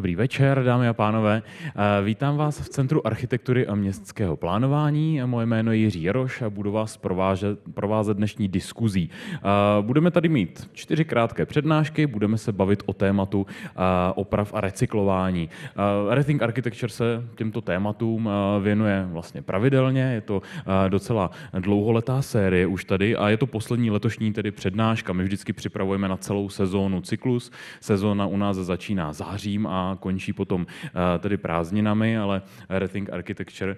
Dobrý večer, dámy a pánové. Vítám vás v Centru architektury a městského plánování. Moje jméno je Jiří Jaroš a budu vás provázet dnešní diskuzí. Budeme tady mít 4 krátké přednášky, budeme se bavit o tématu oprav a recyklování. RETHINK ARCHITECTURE se těmto tématům věnuje vlastně pravidelně, je to docela dlouholetá série už tady a je to poslední letošní tedy přednáška. My vždycky připravujeme na celou sezónu cyklus. Sezóna u nás začíná zářím a končí potom tedy prázdninami, ale RETHINK ARCHITECTURE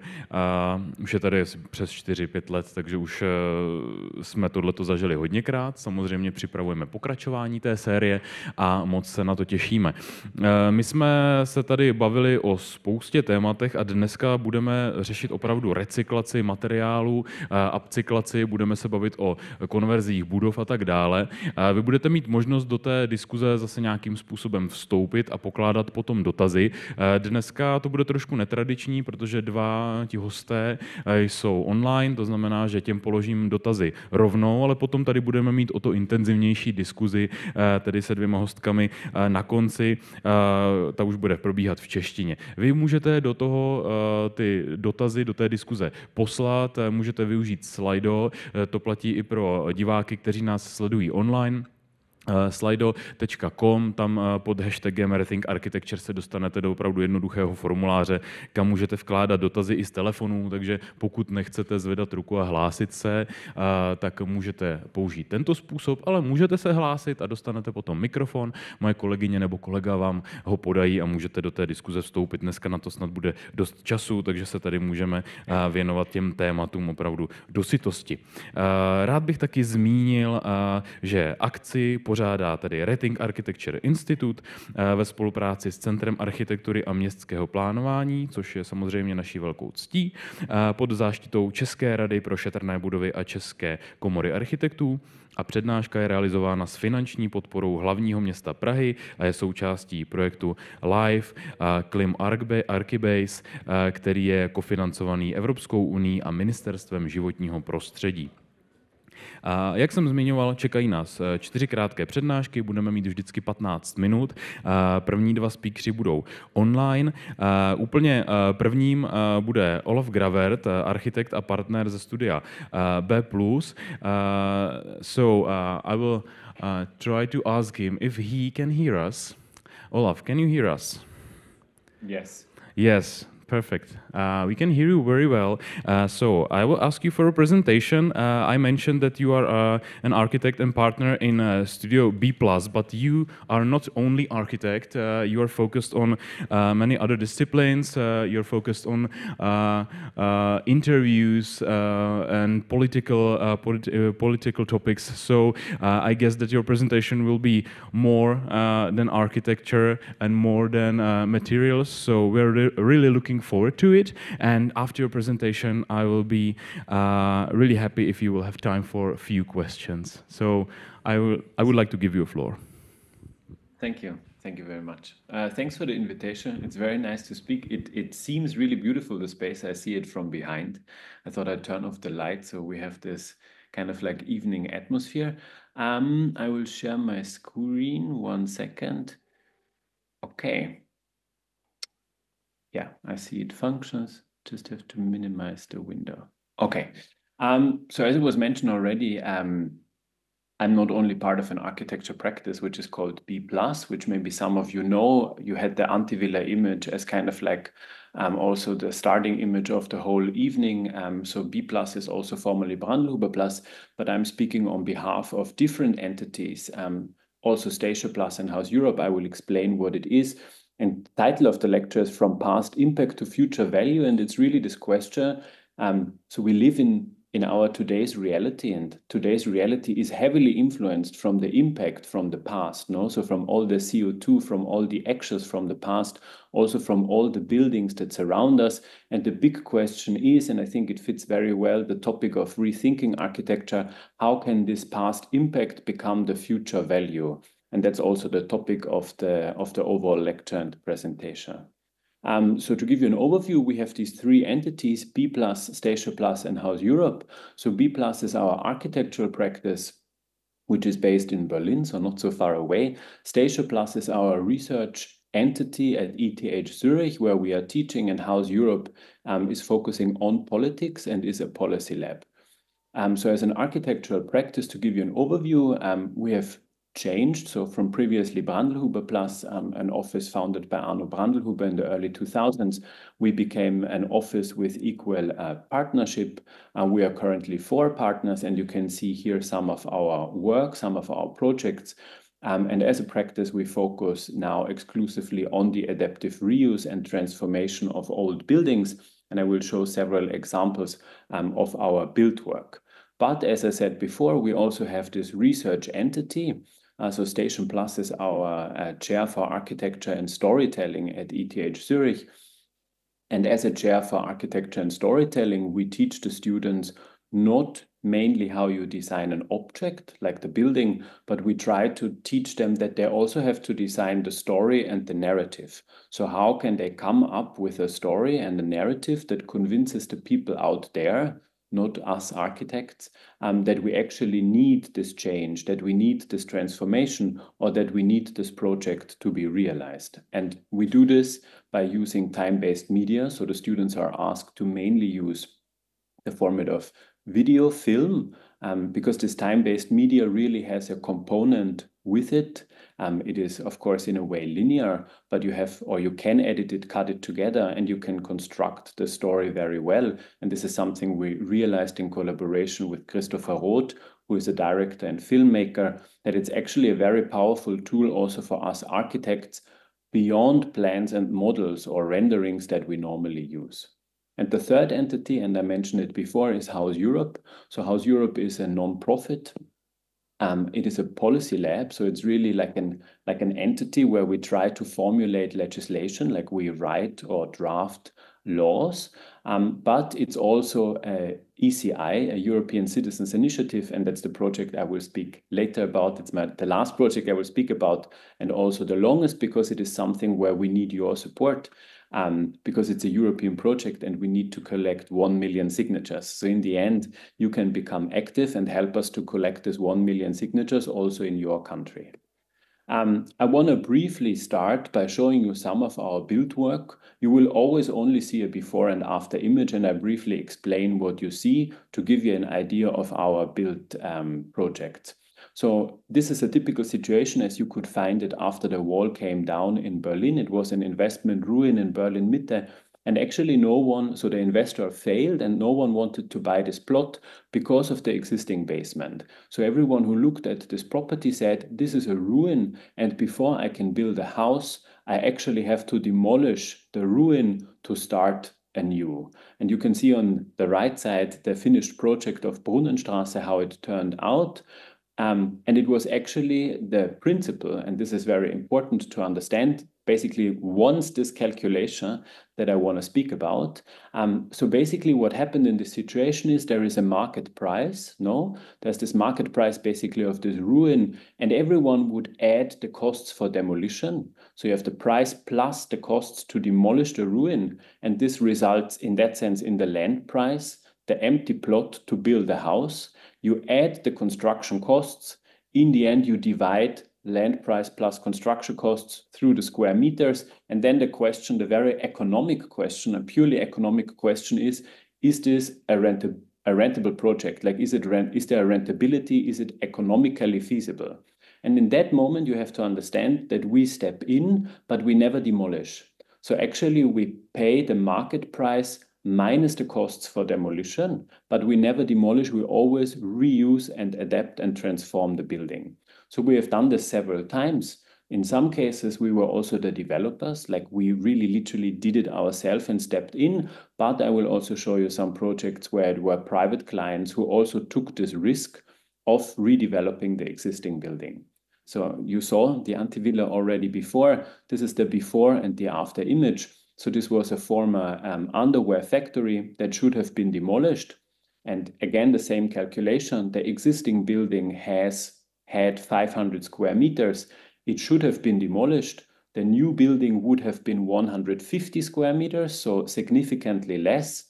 už je tady přes 4-5 let, takže už jsme tohleto zažili hodněkrát. Samozřejmě připravujeme pokračování té série a moc se na to těšíme. My jsme se tady bavili o spoustě tématech a dneska budeme řešit opravdu recyklaci materiálů, upcyklaci, budeme se bavit o konverzích budov a tak dále. Vy budete mít možnost do té diskuze zase nějakým způsobem vstoupit a pokládat potom dotazy. Dneska to bude trošku netradiční, protože 2 ti hosté jsou online, to znamená, že těm položím dotazy rovnou, ale potom tady budeme mít o to intenzivnější diskuzi, tedy se 2 hostkami na konci. Ta už bude probíhat v češtině. Vy můžete do toho ty dotazy, do té diskuze poslat, můžete využít Slido, to platí i pro diváky, kteří nás sledují online. Slido.com, tam pod hashtagem RETHINK ARCHITECTURE se dostanete do opravdu jednoduchého formuláře, kam můžete vkládat dotazy i z telefonu, takže pokud nechcete zvedat ruku a hlásit se, tak můžete použít tento způsob, ale můžete se hlásit a dostanete potom mikrofon. Moje kolegyně nebo kolega vám ho podají a můžete do té diskuze vstoupit. Dneska na to snad bude dost času, takže se tady můžeme věnovat těm tématům opravdu dosytosti. Rád bych taky zmínil, že akci pořádá tedy RETHINK ARCHITECTURE Institute ve spolupráci s Centrem architektury a městského plánování, což je samozřejmě naší velkou ctí, pod záštitou České rady pro šetrné budovy a České komory architektů. A přednáška je realizována s finanční podporou hlavního města Prahy a je součástí projektu Live Clim Archibase, který je kofinancovaný Evropskou unií a Ministerstvem životního prostředí. Jak jsem zmiňoval, čekají nás 4 krátké přednášky, budeme mít vždycky 15 minut. První 2 speakeři budou online. Úplně prvním bude Olaf Gravert, architekt a partner ze studia B+. I will try to ask him if he can hear us. Olaf, can you hear us? Yes. Yes. Perfect. We can hear you very well. So I will ask you for a presentation. I mentioned that you are an architect and partner in Studio B+, but you are not only architect. You are focused on many other disciplines. You're focused on interviews and political topics. So I guess that your presentation will be more than architecture and more than materials. So we're really looking forward to it, and after your presentation I will be really happy if you will have time for a few questions. So I would like to give you a floor. Thank you very much. Thanks for the invitation. It's very nice to speak. It seems really beautiful, the space. I see it from behind. I thought I'd turn off the light so we have this kind of like evening atmosphere. I will share my screen 1 second. Okay. Yeah, I see it functions. Just have to minimize the window. Okay. So as it was mentioned already, I'm not only part of an architecture practice, which is called B+, which maybe some of you know. You had the Antivilla image as kind of like also the starting image of the whole evening. So B+ is also formerly Brandlhuber+, but I'm speaking on behalf of different entities, also Statia Plus and House Europe. I will explain what it is. And the title of the lecture is From Past Impact to Future Value, and it's really this question. So we live in our today's reality, and today's reality is heavily influenced from the impact from the past, no? So from all the CO2, from all the actions from the past, also from all the buildings that surround us. And the big question is, and I think it fits very well, the topic of rethinking architecture. How can this past impact become the future value? And that's also the topic of the overall lecture and presentation. So to give you an overview, we have these 3 entities, B+, Statia Plus, and House Europe. So B+ is our architectural practice, which is based in Berlin, so not so far away. Statia Plus is our research entity at ETH Zurich, where we are teaching, and House Europe is focusing on politics and is a policy lab. So as an architectural practice, to give you an overview, we have changed. So from previously Brandelhuber Plus, an office founded by Arno Brandelhuber in the early 2000s, we became an office with equal partnership. We are currently 4 partners, and you can see here some of our work, some of our projects. And as a practice, we focus now exclusively on the adaptive reuse and transformation of old buildings. And I will show several examples of our build work. But as I said before, we also have this research entity. So Station Plus is our chair for architecture and storytelling at ETH Zurich. And as a chair for architecture and storytelling, we teach the students not mainly how you design an object like the building, but we try to teach them that they also have to design the story and the narrative. So how can they come up with a story and a narrative that convinces the people out there, not us architects, that we actually need this change, that we need this transformation, or that we need this project to be realized. And we do this by using time-based media. So the students are asked to mainly use the format of video, film, because this time-based media really has a component with it. It is, of course, in a way linear, but you have, or you can edit it, cut it together, and you can construct the story very well. And this is something we realized in collaboration with Christopher Roth, who is a director and filmmaker, that it's actually a very powerful tool also for us architects beyond plans and models or renderings that we normally use. And the third entity, and I mentioned it before, is House Europe. So House Europe is a non-profit. It is a policy lab, so it's really like an entity where we try to formulate legislation, like we write or draft laws. But it's also a ECI, a European Citizens Initiative, and that's the project I will speak later about. It's the last project I will speak about, and also the longest, because it is something where we need your support. Because it's a European project and we need to collect 1 million signatures. So in the end, you can become active and help us to collect this 1 million signatures also in your country. I want to briefly start by showing you some of our build work. You will always only see a before and after image, and I briefly explain what you see to give you an idea of our build projects. So this is a typical situation as you could find it after the wall came down in Berlin. It was an investment ruin in Berlin Mitte. And actually no one, so the investor failed and no one wanted to buy this plot because of the existing basement. So everyone who looked at this property said, this is a ruin, and before I can build a house, I actually have to demolish the ruin to start anew. And you can see on the right side the finished project of Brunnenstraße, how it turned out. And it was actually the principle, and this is very important to understand, basically once this calculation that I want to speak about. So basically what happened in this situation is there is a market price, there's this market price basically of this ruin, and everyone would add the costs for demolition. So you have the price plus the costs to demolish the ruin, and this results in that sense in the land price, the empty plot to build a house. You add the construction costs. In the end, you divide land price plus construction costs through the square meters. And then the question, the very economic question, a purely economic question is this a rentable project? Like, is there a rentability? Is it economically feasible? And in that moment, you have to understand that we step in, but we never demolish. So actually, we pay the market price minus the costs for demolition, but we never demolish, we always reuse and adapt and transform the building. So we have done this several times. In some cases, we were also the developers, like we really literally did it ourselves and stepped in, but I will also show you some projects where it were private clients who also took this risk of redeveloping the existing building. So you saw the Antivilla already before. This is the before and the after image. So this was a former underwear factory that should have been demolished. And again, the same calculation, the existing building had 500 square meters. It should have been demolished. The new building would have been 150 square meters, so significantly less.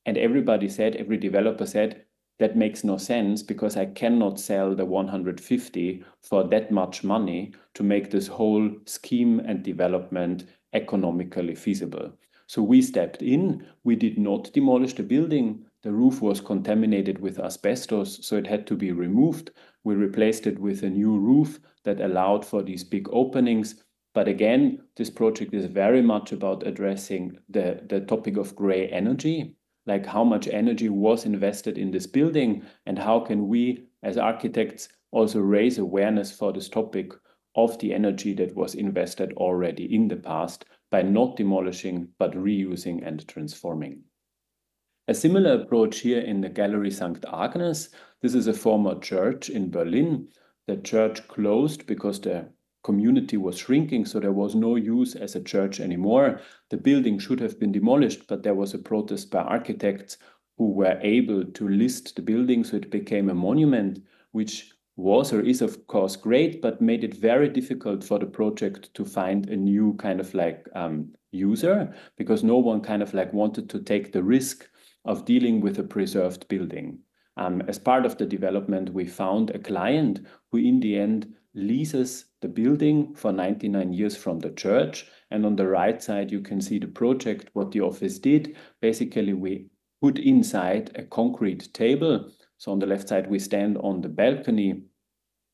And every developer said, that makes no sense because I cannot sell the 150 for that much money to make this whole scheme and development economically feasible. So we stepped in, we did not demolish the building. The roof was contaminated with asbestos, so it had to be removed. We replaced it with a new roof that allowed for these big openings. But again, this project is very much about addressing the topic of gray energy, like how much energy was invested in this building and how can we as architects also raise awareness for this topic of the energy that was invested already in the past by not demolishing, but reusing and transforming. A similar approach here in the Gallery St. Agnes. This is a former church in Berlin. The church closed because the community was shrinking, so there was no use as a church anymore. The building should have been demolished, but there was a protest by architects who were able to list the building, so it became a monument, which was or is of course great, but made it very difficult for the project to find a new kind of like user, because no one kind of like wanted to take the risk of dealing with a preserved building. As part of the development, we found a client who in the end leases the building for 99 years from the church. And on the right side, you can see the project, what the office did. Basically, we put inside a concrete table. So on the left side, we stand on the balcony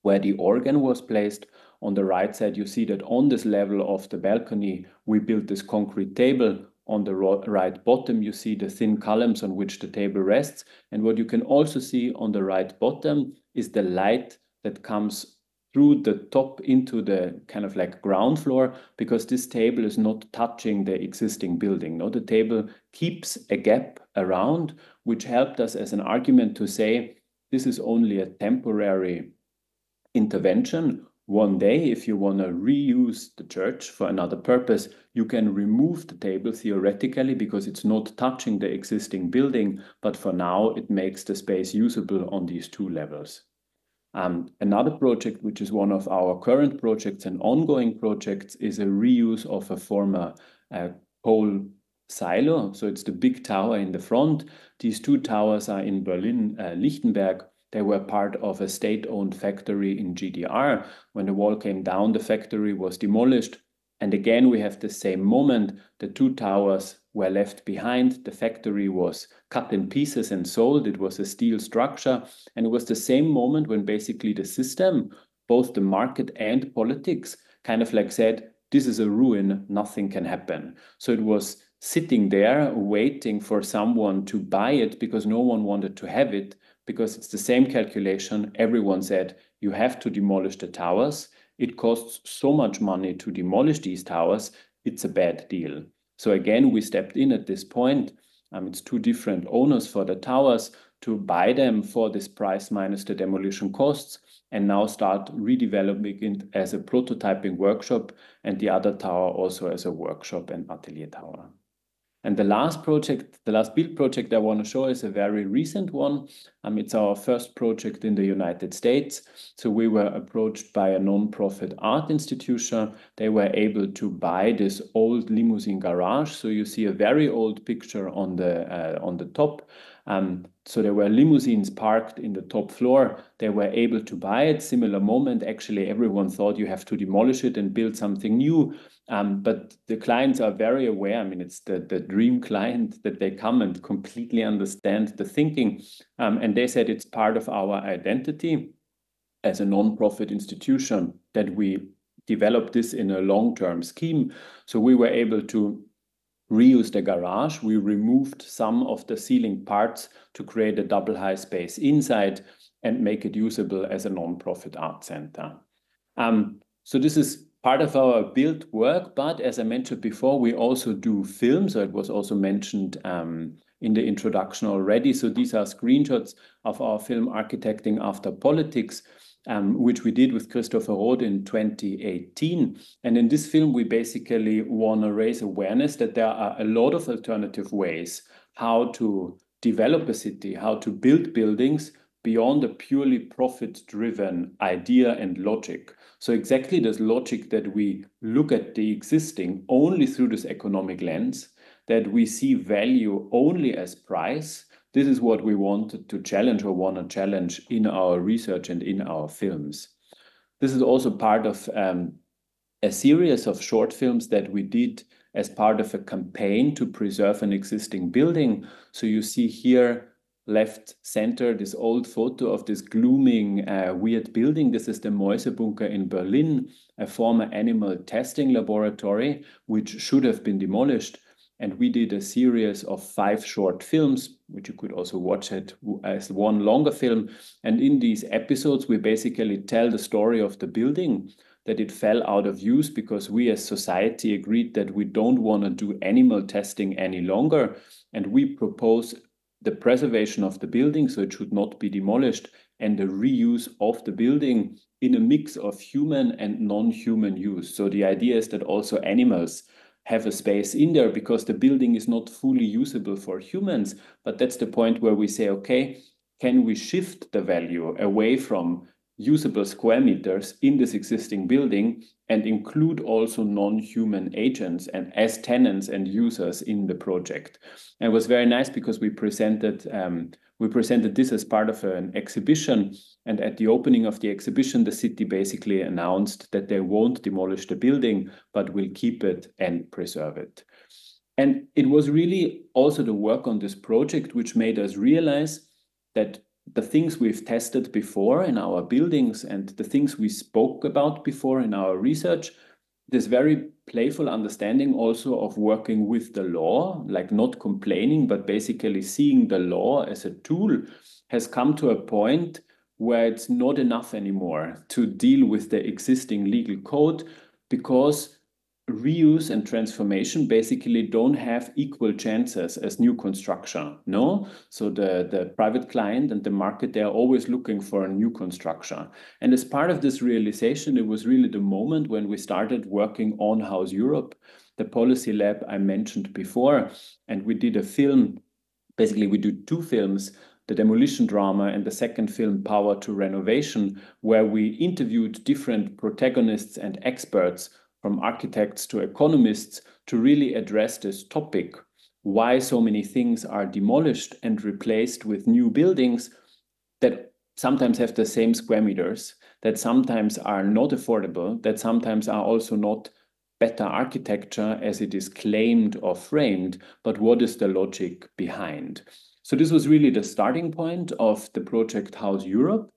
where the organ was placed. On the right side, you see that on this level of the balcony, we built this concrete table. On the right bottom, you see the thin columns on which the table rests. And what you can also see on the right bottom is the light that comes through the top into the kind of like ground floor, because this table is not touching the existing building. No, the table keeps a gap around, which helped us as an argument to say, this is only a temporary intervention. One day, if you want to reuse the church for another purpose, you can remove the table theoretically because it's not touching the existing building, but for now it makes the space usable on these two levels. Another project, which is one of our current projects and ongoing projects, is a reuse of a former coal silo. So it's the big tower in the front. These two towers are in Berlin, Lichtenberg. They were part of a state-owned factory in GDR. When the wall came down, the factory was demolished. And again, we have the same moment. The two towers were left behind. The factory was cut in pieces and sold. It was a steel structure. And it was the same moment when basically the system, both the market and politics, kind of like said, this is a ruin, nothing can happen. So it was sitting there waiting for someone to buy it because no one wanted to have it, because it's the same calculation. Everyone said, you have to demolish the towers. It costs so much money to demolish these towers. It's a bad deal. So again, we stepped in at this point. It's two different owners for the towers to buy them for this price minus the demolition costs, and now start redeveloping it as a prototyping workshop, and the other tower also as a workshop and atelier tower. And the last project, the last build project I want to show is a very recent one. It's our first project in the United States. So we were approached by a non-profit art institution. They were able to buy this old limousine garage. So you see a very old picture on the top. So there were limousines parked in the top floor. They were able to buy it. Similar moment, actually, everyone thought you have to demolish it and build something new. But the clients are very aware. It's the dream client that they come and completely understand the thinking. And they said it's part of our identity as a non-profit institution that we develop this in a long-term scheme. So we were able to reuse the garage. We removed some of the ceiling parts to create a double high space inside and make it usable as a non-profit art center. So this is part of our build work, but as I mentioned before, we also do film. So it was also mentioned in the introduction already. So these are screenshots of our film Architecting After Politics, which we did with Christopher Roth in 2018. And in this film, we basically want to raise awareness that there are a lot of alternative ways how to develop a city, how to build buildings beyond a purely profit-driven idea and logic. So exactly this logic that we look at the existing only through this economic lens, that we see value only as price, this is what we wanted to challenge or want to challenge in our research and in our films. This is also part of a series of short films that we did as part of a campaign to preserve an existing building. So you see here, left center, this old photo of this glooming, weird building. This is the Mäusebunker in Berlin, a former animal testing laboratory, which should have been demolished. And we did a series of 5 short films, which you could also watch it as one longer film. And in these episodes, we basically tell the story of the building, that it fell out of use because we as society agreed that we don't want to do animal testing any longer. And we propose the preservation of the building, so it should not be demolished, and the reuse of the building in a mix of human and non-human use. So the idea is that also animals have a space in there because the building is not fully usable for humans. But that's the point where we say, okay, can we shift the value away from usable square meters in this existing building and include also non-human agents and as tenants and users in the project? And it was very nice because we presented this as part of an exhibition. And at the opening of the exhibition, the city basically announced that they won't demolish the building, but will keep it and preserve it. And it was really also the work on this project which made us realize that the things we've tested before in our buildings and the things we spoke about before in our research, this very playful understanding also of working with the law, like not complaining, but basically seeing the law as a tool, has come to a point where it's not enough anymore to deal with the existing legal code, because reuse and transformation basically don't have equal chances as new construction. No, so the private client and the market, they're always looking for a new construction. And as part of this realization, it was really the moment when we started working on House Europe, the policy lab I mentioned before, and we did a film. Basically, we do 2 films, the demolition drama and the second film, Power to Renovation, where we interviewed different protagonists and experts from architects to economists to really address this topic, why so many things are demolished and replaced with new buildings that sometimes have the same square meters, that sometimes are not affordable, that sometimes are also not better architecture as it is claimed or framed, but what is the logic behind? So this was really the starting point of the project House Europe,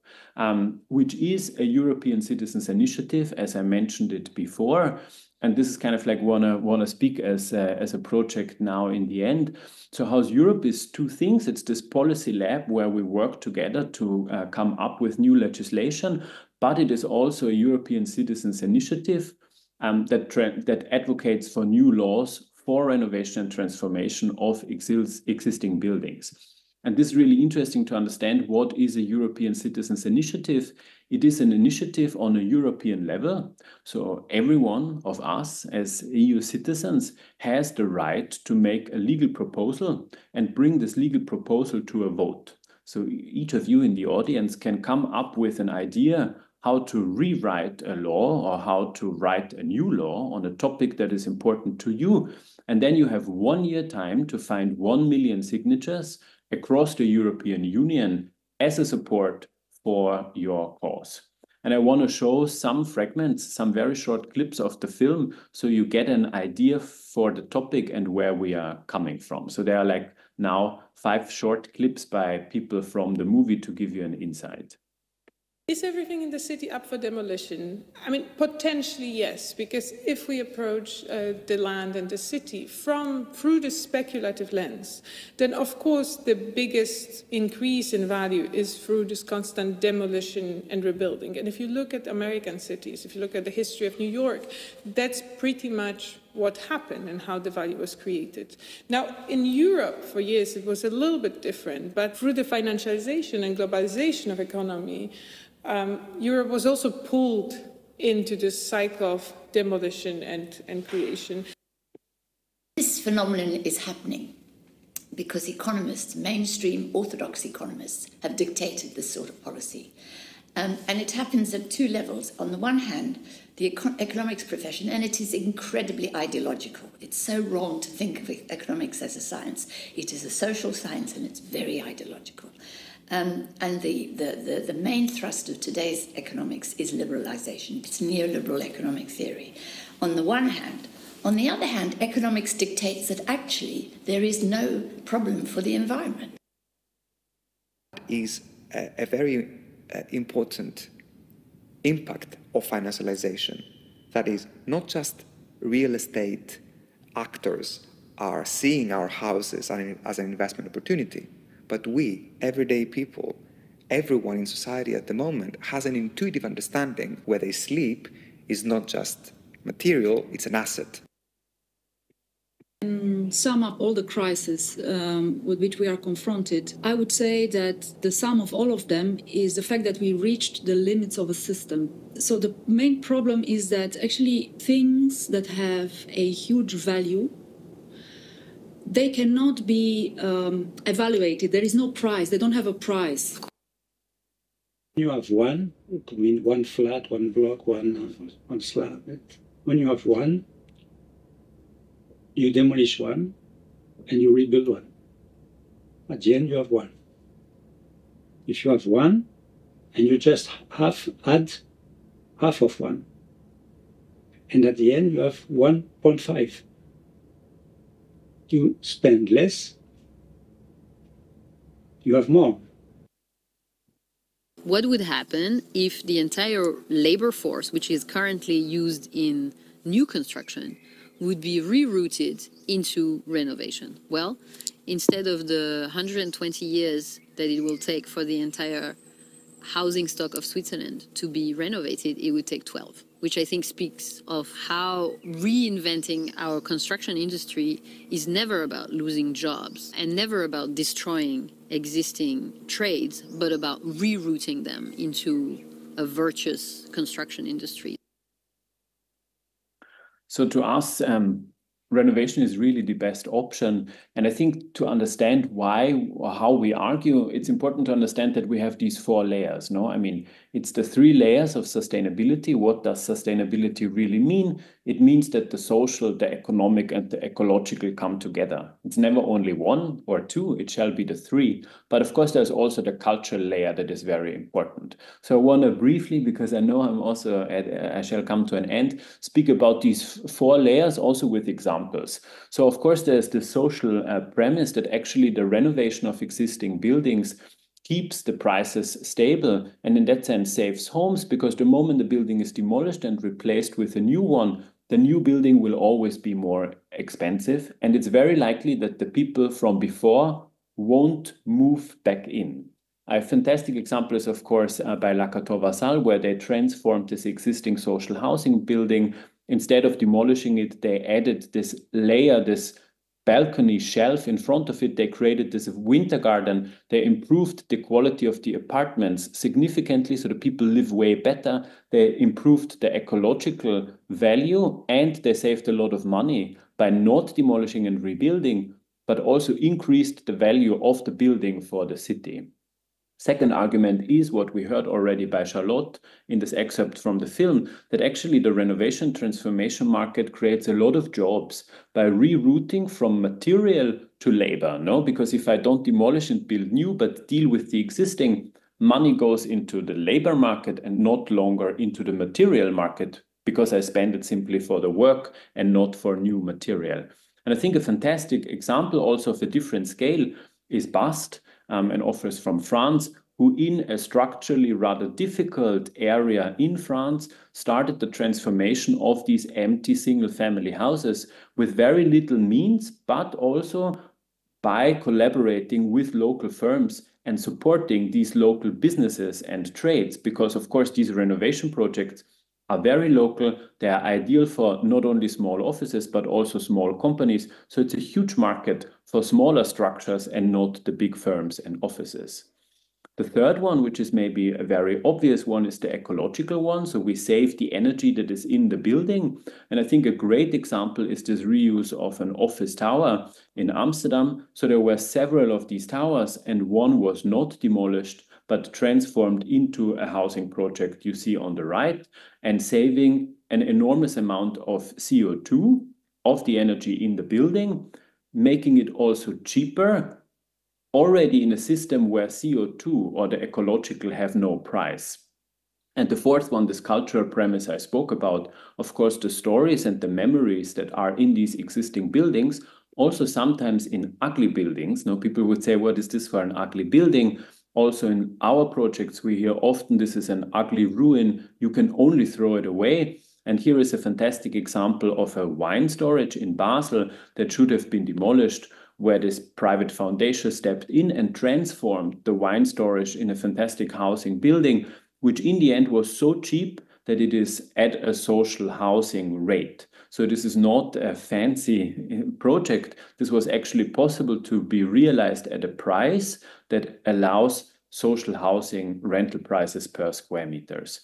which is a European citizens initiative, as I mentioned it before. And this is kind of like wanna speak as a project now in the end. So House Europe is 2 things. It's this policy lab where we work together to come up with new legislation, but it is also a European citizens initiative that advocates for new laws for renovation and transformation of existing buildings. And this is really interesting to understand what is a European Citizens Initiative. It is an initiative on a European level. So every one of us as EU citizens has the right to make a legal proposal and bring this legal proposal to a vote. So each of you in the audience can come up with an idea how to rewrite a law or how to write a new law on a topic that is important to you. And then you have 1 year time to find 1 million signatures across the European Union as a support for your cause. And I want to show some fragments, some very short clips of the film, so you get an idea for the topic and where we are coming from. So there are like now 5 short clips by people from the movie to give you an insight. Is everything in the city up for demolition? I mean, potentially yes, because if we approach the land and the city through the speculative lens, then of course the biggest increase in value is through this constant demolition and rebuilding. And if you look at American cities, if you look at the history of New York, that's pretty much what happened and how the value was created. Now, in Europe, for years, it was a little bit different, but through the financialization and globalization of economy, Europe was also pulled into this cycle of demolition and creation. This phenomenon is happening because economists, mainstream orthodox economists, have dictated this sort of policy. And it happens at two levels. On the one hand, the economics profession, and it is incredibly ideological. It's so wrong to think of economics as a science. It is a social science and it's very ideological. And the main thrust of today's economics is liberalization. It's neoliberal economic theory. On the one hand. On the other hand, economics dictates that actually there is no problem for the environment. Is a very important impact of financialization. That is, not just real estate actors are seeing our houses as an investment opportunity, but we, everyday people, everyone in society at the moment has an intuitive understanding where they sleep is not just material, it's an asset. Sum up all the crises with which we are confronted, I would say that the sum of all of them is the fact that we reached the limits of a system. So the main problem is that actually things that have a huge value, they cannot be evaluated. There is no price. They don't have a price. You have one, it could mean one flat, one block, one slab. When you have one, you demolish one and you rebuild one. At the end, you have one. If you have one and you just add half of one, and at the end, you have 1.5. You spend less, you have more. What would happen if the entire labor force, which is currently used in new construction, would be rerouted into renovation? Well, instead of the 120 years that it will take for the entire housing stock of Switzerland to be renovated, it would take 12, which I think speaks of how reinventing our construction industry is never about losing jobs and never about destroying existing trades, but about rerouting them into a virtuous construction industry. So to us, renovation is really the best option. And I think to understand why or how we argue, it's important to understand that we have these 4 layers. No, I mean, it's the 3 layers of sustainability. What does sustainability really mean? It means that the social, the economic, and the ecological come together. It's never only 1 or 2, it shall be the 3. But of course, there's also the cultural layer that is very important. So I want to briefly, because I know I shall come to an end, speak about these 4 layers also with examples. So of course, there's the social premise that actually the renovation of existing buildings keeps the prices stable and in that sense saves homes, because the moment the building is demolished and replaced with a new one, the new building will always be more expensive, and it's very likely that the people from before won't move back in. A fantastic example is, of course, by La Vassal, where they transformed this existing social housing building. Instead of demolishing it, they added this layer, this balcony shelf in front of it. They created this winter garden. They improved the quality of the apartments significantly, so the people live way better. They improved the ecological value, and they saved a lot of money by not demolishing and rebuilding, but also increased the value of the building for the city. Second argument is what we heard already by Charlotte in this excerpt from the film, that actually the renovation transformation market creates a lot of jobs by rerouting from material to labor, no? Because if I don't demolish and build new, but deal with the existing, money goes into the labor market and not longer into the material market, because I spend it simply for the work and not for new material. And I think a fantastic example also of a different scale is Bast, an office from France, who in a structurally rather difficult area in France started the transformation of these empty single-family houses with very little means, but also by collaborating with local firms and supporting these local businesses and trades, because of course these renovation projects are very local. They are ideal for not only small offices, but also small companies. So it's a huge market for smaller structures and not the big firms and offices. The third one, which is maybe a very obvious one, is the ecological one. So we save the energy that is in the building. And I think a great example is this reuse of an office tower in Amsterdam. So there were several of these towers, and one was not demolished, but transformed into a housing project you see on the right, and saving an enormous amount of CO2 of the energy in the building, making it also cheaper, already in a system where CO2 or the ecological have no price. And the fourth one, this cultural premise I spoke about, of course, the stories and the memories that are in these existing buildings, also sometimes in ugly buildings. Now, people would say, what is this for an ugly building? Also in our projects, we hear often this is an ugly ruin. You can only throw it away. And here is a fantastic example of a wine storage in Basel that should have been demolished, where this private foundation stepped in and transformed the wine storage in a fantastic housing building, which in the end was so cheap that it is at a social housing rate. So this is not a fancy project. This was actually possible to be realized at a price that allows social housing rental prices per square meters.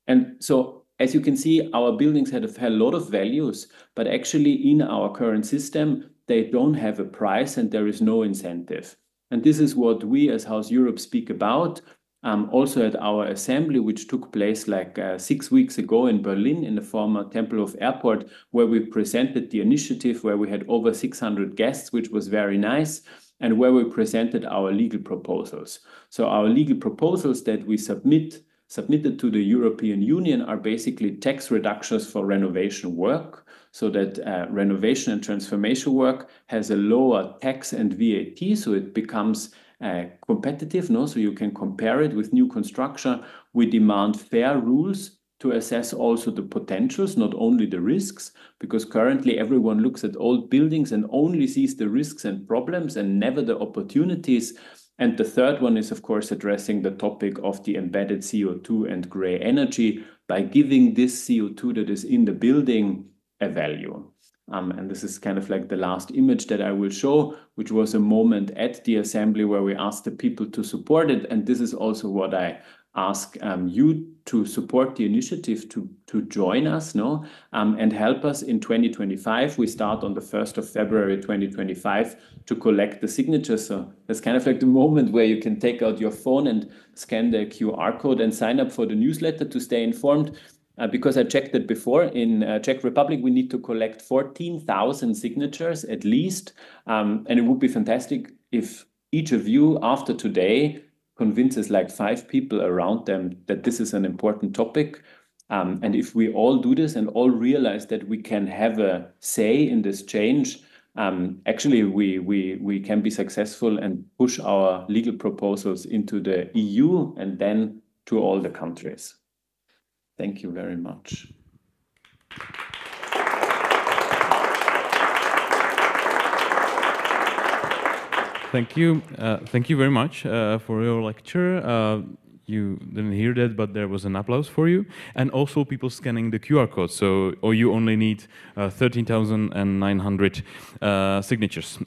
And so, as you can see, our buildings have a lot of values, but actually in our current system, they don't have a price and there is no incentive. And this is what we as House Europe speak about. Also at our assembly, which took place like 6 weeks ago in Berlin in the former Tempelhof Airport, where we presented the initiative, where we had over 600 guests, which was very nice, and where we presented our legal proposals. So our legal proposals that we submitted to the European Union are basically tax reductions for renovation work, so that renovation and transformation work has a lower tax and VAT, so it becomes competitive, no? So you can compare it with new construction. We demand fair rules to assess also the potentials, not only the risks, because currently everyone looks at old buildings and only sees the risks and problems and never the opportunities. And the third one is, of course, addressing the topic of the embedded CO2 and gray energy by giving this CO2 that is in the building a value. And this is kind of like the last image that I will show, which was a moment at the assembly where we asked the people to support it. And this is also what I ask you to support the initiative, to join us, no? And help us in 2025. We start on the 1st of February 2025 to collect the signatures. So that's kind of like the moment where you can take out your phone and scan the QR code and sign up for the newsletter to stay informed. Because I checked it before, in Czech Republic, we need to collect 14,000 signatures at least. And it would be fantastic if each of you, after today, convinces like 5 people around them that this is an important topic. And if we all do this and all realize that we can have a say in this change, actually we can be successful and push our legal proposals into the EU and then to all the countries. Thank you very much. Thank you. Thank you very much for your lecture. You didn't hear that, but there was an applause for you. And also people scanning the QR code. So, or you only need 13,900 signatures.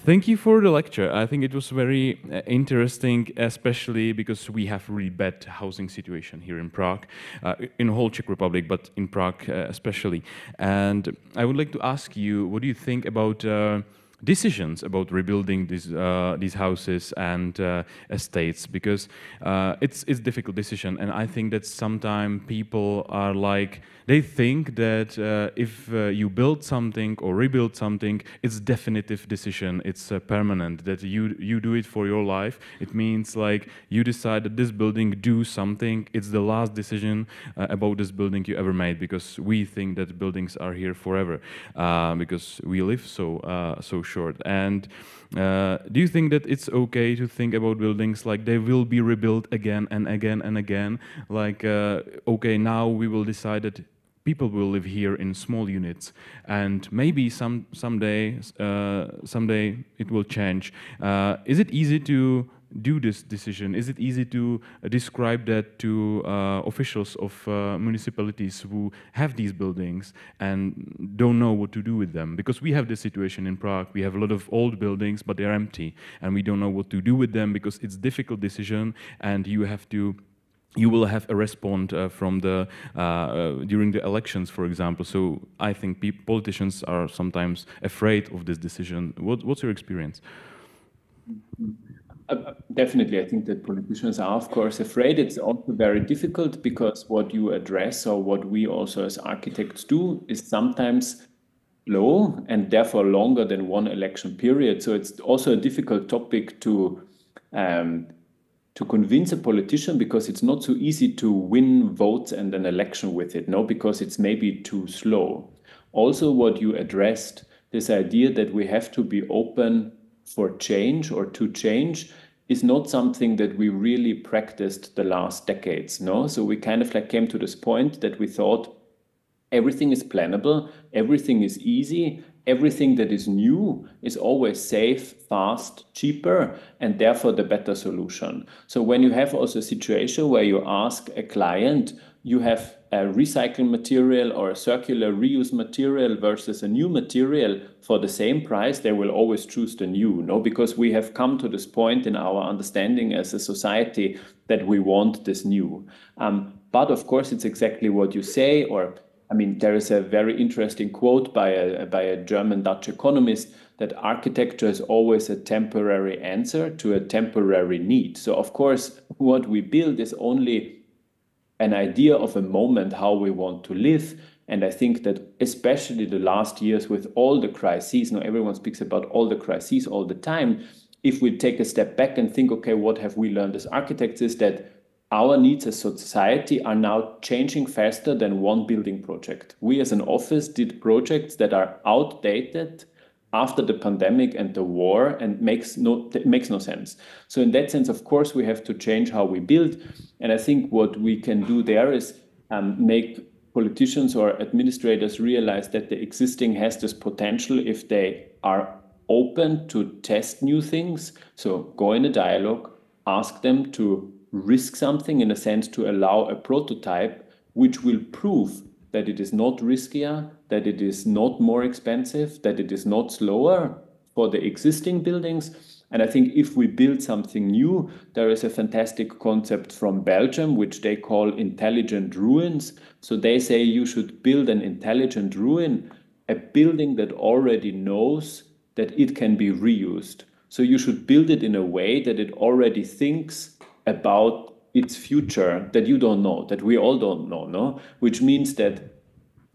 Thank you for the lecture. I think it was very interesting, especially because we have really bad housing situation here in Prague, in the whole Czech Republic, but in Prague especially. And I would like to ask you, what do you think about decisions about rebuilding these houses and estates, because it's a difficult decision, and I think that sometimes people are like, they think that if you build something or rebuild something, it's a definitive decision, it's permanent, that you do it for your life. It means like you decide that this building do something, it's the last decision about this building you ever made, because we think that buildings are here forever, because we live so short. And do you think that it's okay to think about buildings like they will be rebuilt again and again and again? Like, okay, now we will decide that people will live here in small units, and maybe someday it will change. Is it easy to do this decision? Is it easy to describe that to officials of municipalities who have these buildings and don't know what to do with them? Because we have this situation in Prague. We have a lot of old buildings, but they're empty, and we don't know what to do with them because it's a difficult decision, and you will have a response from the during the elections, for example. So I think politicians are sometimes afraid of this decision. What's your experience? Definitely, I think that politicians are, of course, afraid. It's also very difficult because what you address, or what we also as architects do, is sometimes low and therefore longer than one election period. So it's also a difficult topic to convince a politician, because it's not so easy to win votes and an election with it, no, because it's maybe too slow. Also, what you addressed, this idea that we have to be open for change or to change, is not something that we really practiced the last decades, no? So we kind of like came to this point that we thought everything is plannable, everything is easy, everything that is new is always safe, fast, cheaper, and therefore the better solution. So when you have also a situation where you ask a client, you have a recycled material or a circular reuse material versus a new material for the same price, they will always choose the new, no? Because we have come to this point in our understanding as a society that we want this new. But of course, it's exactly what you say, or I mean, there is a very interesting quote by a German-Dutch economist that architecture is always a temporary answer to a temporary need. So of course, what we build is only an idea of a moment how we want to live. And I think that especially the last years with all the crises, now everyone speaks about all the crises all the time. If we take a step back and think, okay, what have we learned as architects, is that our needs as society are now changing faster than one building project. We as an office did projects that are outdated after the pandemic and the war, and makes no sense. So in that sense, of course, we have to change how we build. And I think what we can do there is make politicians or administrators realize that the existing has this potential if they are open to test new things. So go in a dialogue, ask them to risk something, in a sense to allow a prototype which will prove that it is not riskier, that it is not more expensive, that it is not slower for the existing buildings. And I think if we build something new, there is a fantastic concept from Belgium, which they call intelligent ruins. So they say you should build an intelligent ruin, a building that already knows that it can be reused. So you should build it in a way that it already thinks about its future, that you don't know, that we all don't know, no? Which means that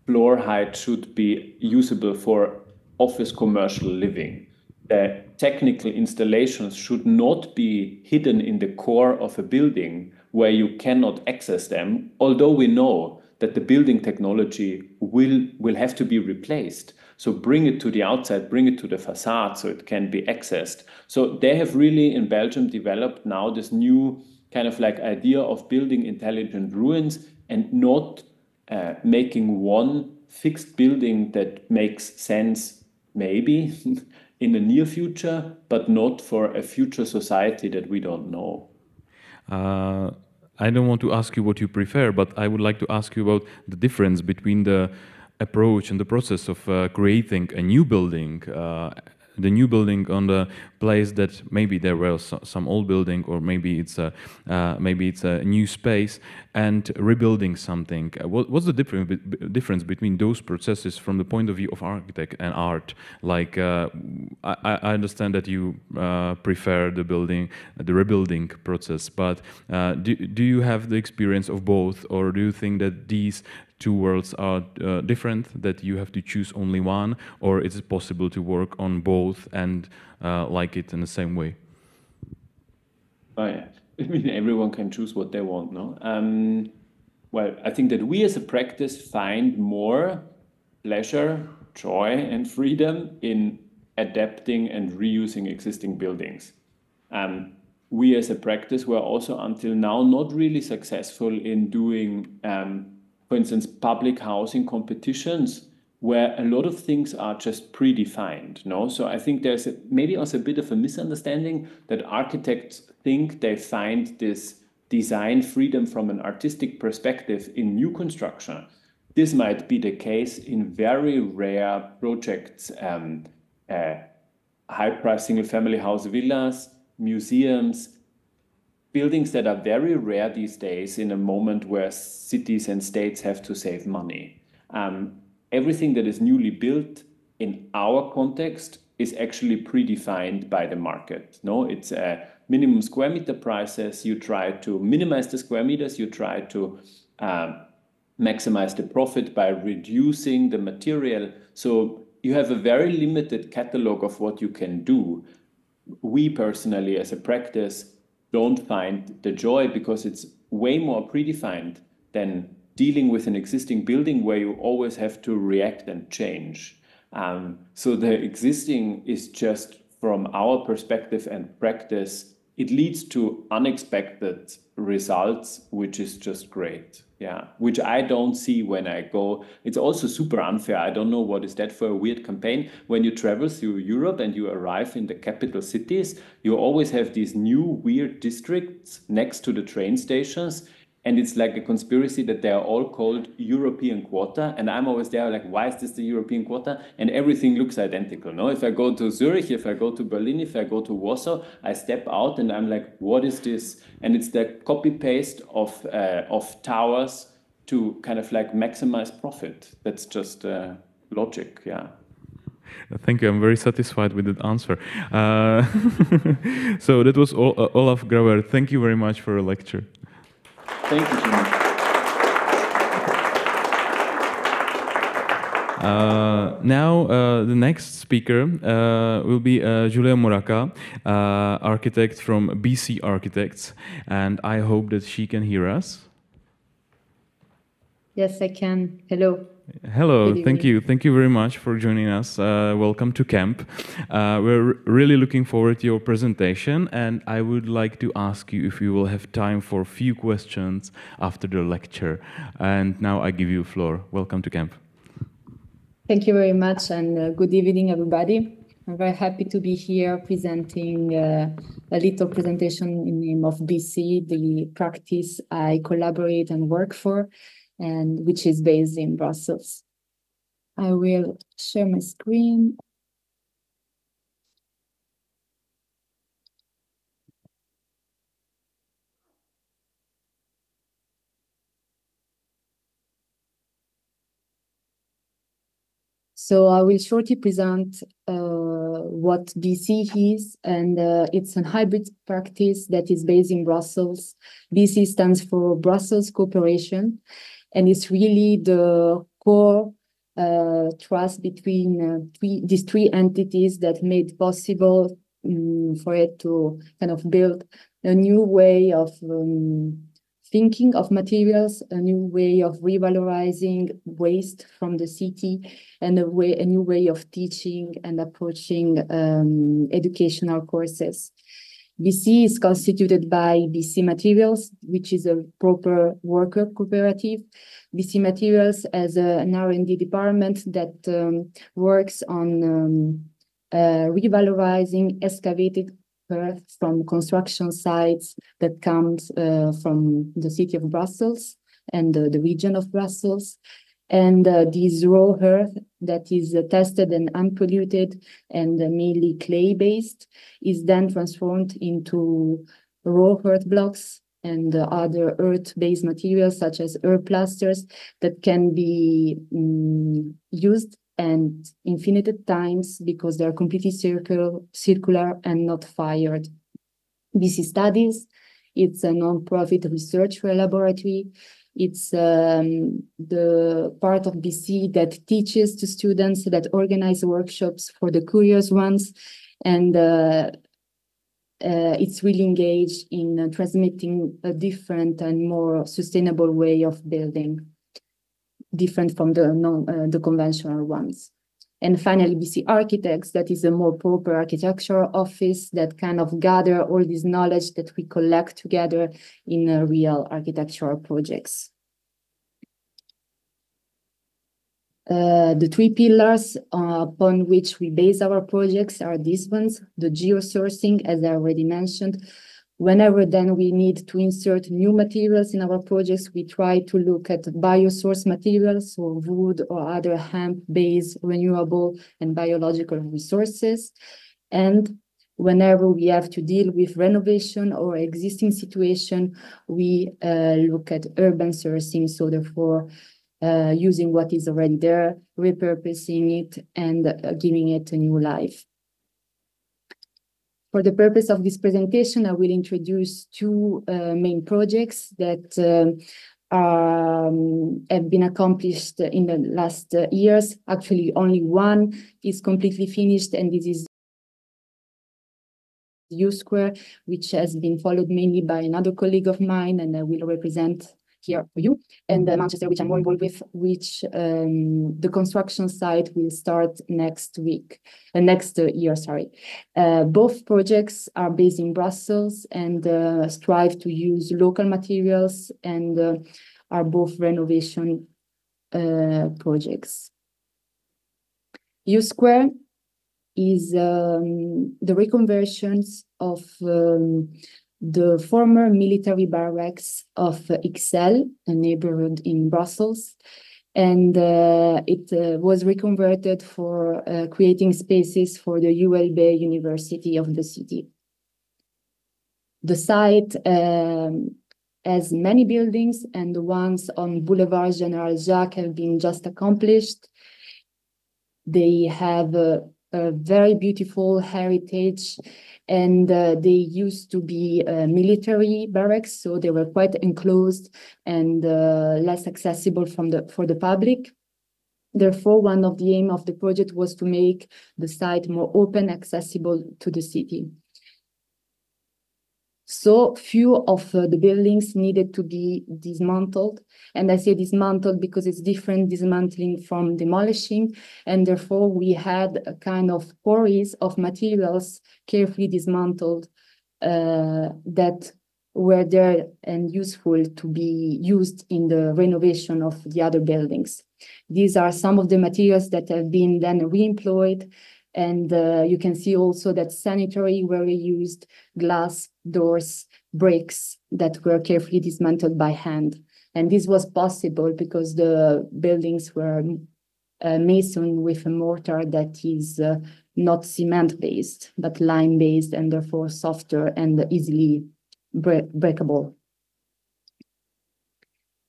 floor height should be usable for office commercial living. The technical installations should not be hidden in the core of a building where you cannot access them, although we know that the building technology will have to be replaced. So bring it to the outside, bring it to the facade so it can be accessed. So they have really in Belgium developed now this new kind of like idea of building intelligent ruins, and not making one fixed building that makes sense maybe in the near future, but not for a future society that we don't know. I don't want to ask you what you prefer, but I would like to ask you about the difference between the approach and the process of creating a new building, the new building on the place that maybe there was some old building, or maybe it's a new space, and rebuilding something. What's the difference between those processes from the point of view of architect and art? Like I understand that you prefer the rebuilding process, but do you have the experience of both, or do you think that these two worlds are different, that you have to choose only one, or is it possible to work on both and like it in the same way? Oh yeah, I mean everyone can choose what they want, no? Well, I think that we as a practice find more pleasure, joy and freedom in adapting and reusing existing buildings. We as a practice were also until now not really successful in doing for instance, public housing competitions where a lot of things are just predefined, no? So I think there's maybe also a bit of a misunderstanding that architects think they find this design freedom from an artistic perspective in new construction. This might be the case in very rare projects, high-price single-family house villas, museums, buildings that are very rare these days in a moment where cities and states have to save money. Everything that is newly built in our context is actually predefined by the market. No, it's a minimum square meter prices. You try to minimize the square meters. You try to maximize the profit by reducing the material. So you have a very limited catalog of what you can do. We personally, as a practice, don't find the joy because it's way more predefined than dealing with an existing building where you always have to react and change. So the existing is just, from our perspective and practice, it leads to unexpected results, which is just great. Yeah, which I don't see when I go. It's also super unfair. I don't know what is that for a weird campaign. When you travel through Europe and you arrive in the capital cities, you always have these new weird districts next to the train stations. And it's like a conspiracy that they are all called European Quarter. And I'm always there like, why is this the European Quarter? And everything looks identical. No, if I go to Zurich, if I go to Berlin, if I go to Warsaw, I step out and I'm like, what is this? And it's the copy paste of towers to kind of like maximize profit. That's just logic. Yeah. Thank you. I'm very satisfied with that answer. So that was Olaf Grauer. Thank you very much for your lecture. Thank you so much. Now, the next speaker will be Julia Moraka, architect from BC Architects, and I hope that she can hear us. Yes, I can. Hello. Hello, thank you. Thank you very much for joining us. Welcome to camp. We're really looking forward to your presentation, and I would like to ask you if you will have time for a few questions after the lecture. And now I give you the floor. Welcome to camp. Thank you very much, and good evening, everybody. I'm very happy to be here presenting a little presentation in the name of BC, the practice I collaborate and work for, and which is based in Brussels. I will share my screen. So I will shortly present what BC is, and it's a hybrid practice that is based in Brussels. BC stands for Brussels Cooperation, and it's really the core trust between these three entities that made possible for it to kind of build a new way of thinking of materials, a new way of revalorizing waste from the city, and a new way of teaching and approaching educational courses. BC is constituted by BC Materials, which is a proper worker cooperative. BC Materials as an R&D department that works on revalorizing excavated earth from construction sites that comes from the city of Brussels and the region of Brussels. And this raw earth that is tested and unpolluted and mainly clay-based is then transformed into raw earth blocks and other earth-based materials such as earth plasters that can be used and infinite times because they are completely circular and not fired. BC Studies, it's a non-profit research laboratory. It's the part of BC that teaches to students, that organize workshops for the curious ones, and it's really engaged in transmitting a different and more sustainable way of building, different from the conventional ones. And finally, BC Architects, that is a more proper architectural office that kind of gather all this knowledge that we collect together in real architectural projects. The three pillars upon which we base our projects are these ones: the geosourcing, as I already mentioned. Whenever then we need to insert new materials in our projects, we try to look at biosource materials, so wood or other hemp-based renewable and biological resources. And whenever we have to deal with renovation or existing situation, we look at urban sourcing, so therefore using what is already there, repurposing it, and giving it a new life. For the purpose of this presentation, I will introduce two main projects that have been accomplished in the last years. Actually, only one is completely finished, and this is U-Square, which has been followed mainly by another colleague of mine, and I will represent here for you, and Manchester, which I'm more involved with, which the construction site will start next year, sorry. Both projects are based in Brussels and strive to use local materials, and are both renovation projects. U-Square is the reconversions of the former military barracks of Ixelles, a neighborhood in Brussels, and it was reconverted for creating spaces for the ULB University of the city. The site has many buildings, and the ones on Boulevard Général Jacques have been just accomplished. They have a very beautiful heritage, and they used to be military barracks, so they were quite enclosed and less accessible for the public. Therefore, one of the aims of the project was to make the site more open, accessible to the city. So few of the buildings needed to be dismantled. And I say dismantled because it's different dismantling from demolishing. And therefore, we had a kind of quarries of materials carefully dismantled that were there and useful to be used in the renovation of the other buildings. These are some of the materials that have been then re-employed. And you can see also that sanitary were reused, glass, doors, bricks that were carefully dismantled by hand. And this was possible because the buildings were masoned with a mortar that is not cement-based, but lime-based, and therefore softer and easily breakable.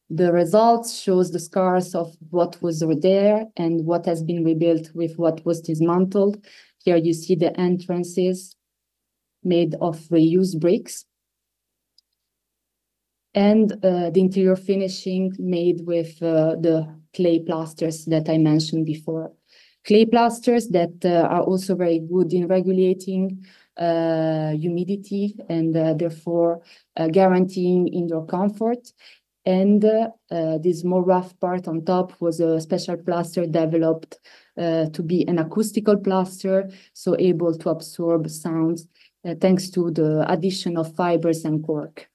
The results shows the scars of what was there and what has been rebuilt with what was dismantled. Here you see the entrances made of reused bricks, and the interior finishing made with the clay plasters that I mentioned before. Clay plasters that are also very good in regulating humidity and therefore guaranteeing indoor comfort. And this more rough part on top was a special plaster developed to be an acoustical plaster, so able to absorb sounds thanks to the addition of fibers and cork.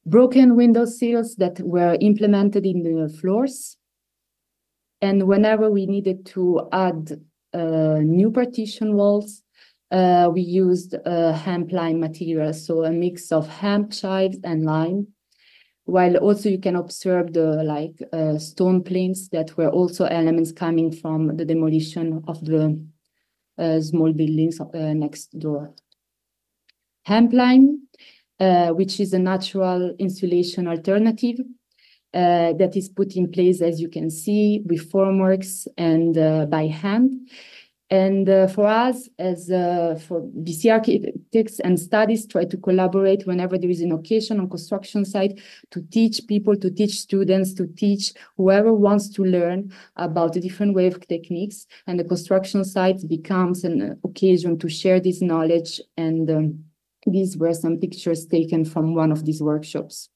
Broken window sills that were implemented in the floors. And whenever we needed to add new partition walls, we used hemp lime material, so a mix of hemp chives and lime, while also you can observe the stone plinths that were also elements coming from the demolition of the small buildings next door. Hemp lime, which is a natural insulation alternative that is put in place, as you can see, with formworks and by hand. And for us, as for BC architects and studies, try to collaborate whenever there is an occasion on construction site to teach people, to teach students, to teach whoever wants to learn about the different way of techniques. And the construction site becomes an occasion to share this knowledge. And these were some pictures taken from one of these workshops.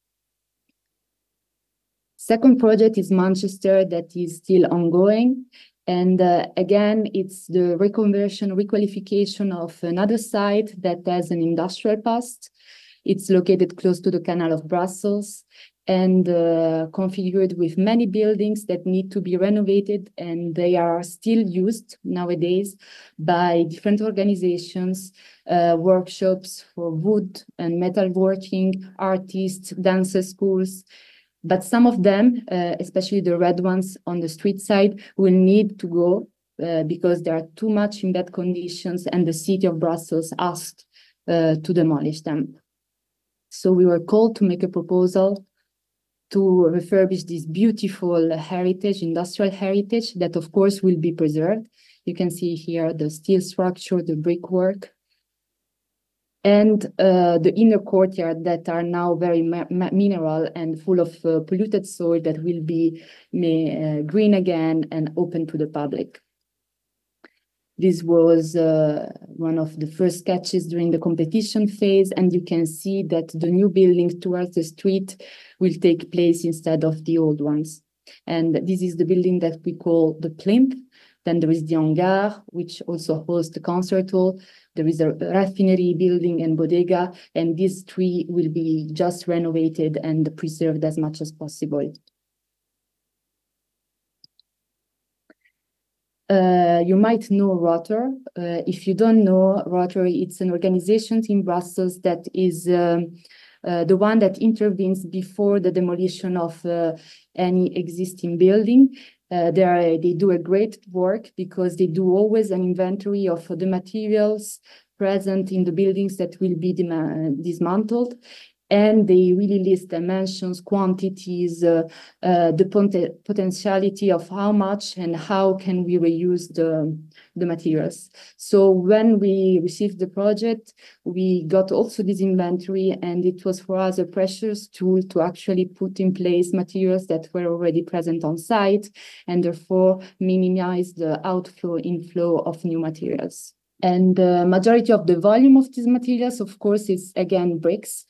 Second project is Manchester, that is still ongoing. And again, it's the reconversion, requalification of another site that has an industrial past. It's located close to the Canal of Brussels. and configured with many buildings that need to be renovated, and they are still used nowadays by different organizations, workshops for wood and metalworking, artists, dance schools. But some of them, especially the red ones on the street side, will need to go because they are too much in bad conditions, and the city of Brussels asked to demolish them. So we were called to make a proposal to refurbish this beautiful heritage, industrial heritage, that of course will be preserved. You can see here the steel structure, the brickwork, and the inner courtyard that are now very mineral and full of polluted soil that will be green again and open to the public. This was one of the first sketches during the competition phase, and you can see that the new buildings towards the street will take place instead of the old ones. And this is the building that we call the plinth. Then there is the hangar, which also hosts the concert hall. There is a raffinery building and bodega, and these three will be just renovated and preserved as much as possible. You might know Rotor. If you don't know Rotor, it's an organization in Brussels that is the one that intervenes before the demolition of any existing building. They do a great work because they do always an inventory of the materials present in the buildings that will be dismantled. And they really list dimensions, quantities, the potentiality of how much and how can we reuse the materials. So when we received the project, we got also this inventory, and it was for us a precious tool to actually put in place materials that were already present on site, and therefore minimize the outflow, inflow of new materials. And the majority of the volume of these materials, of course, is again bricks.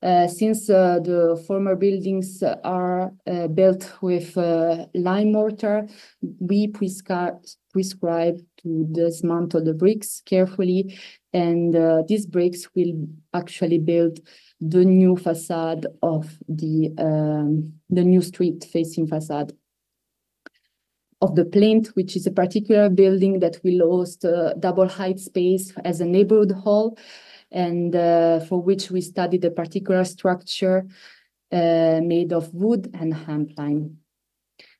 Since the former buildings are built with lime mortar, we prescribe to dismantle the bricks carefully, and these bricks will actually build the new facade of the new street-facing facade of the plinth, which is a particular building that will host a double height space as a neighborhood hall, and for which we studied a particular structure made of wood and hemp lime.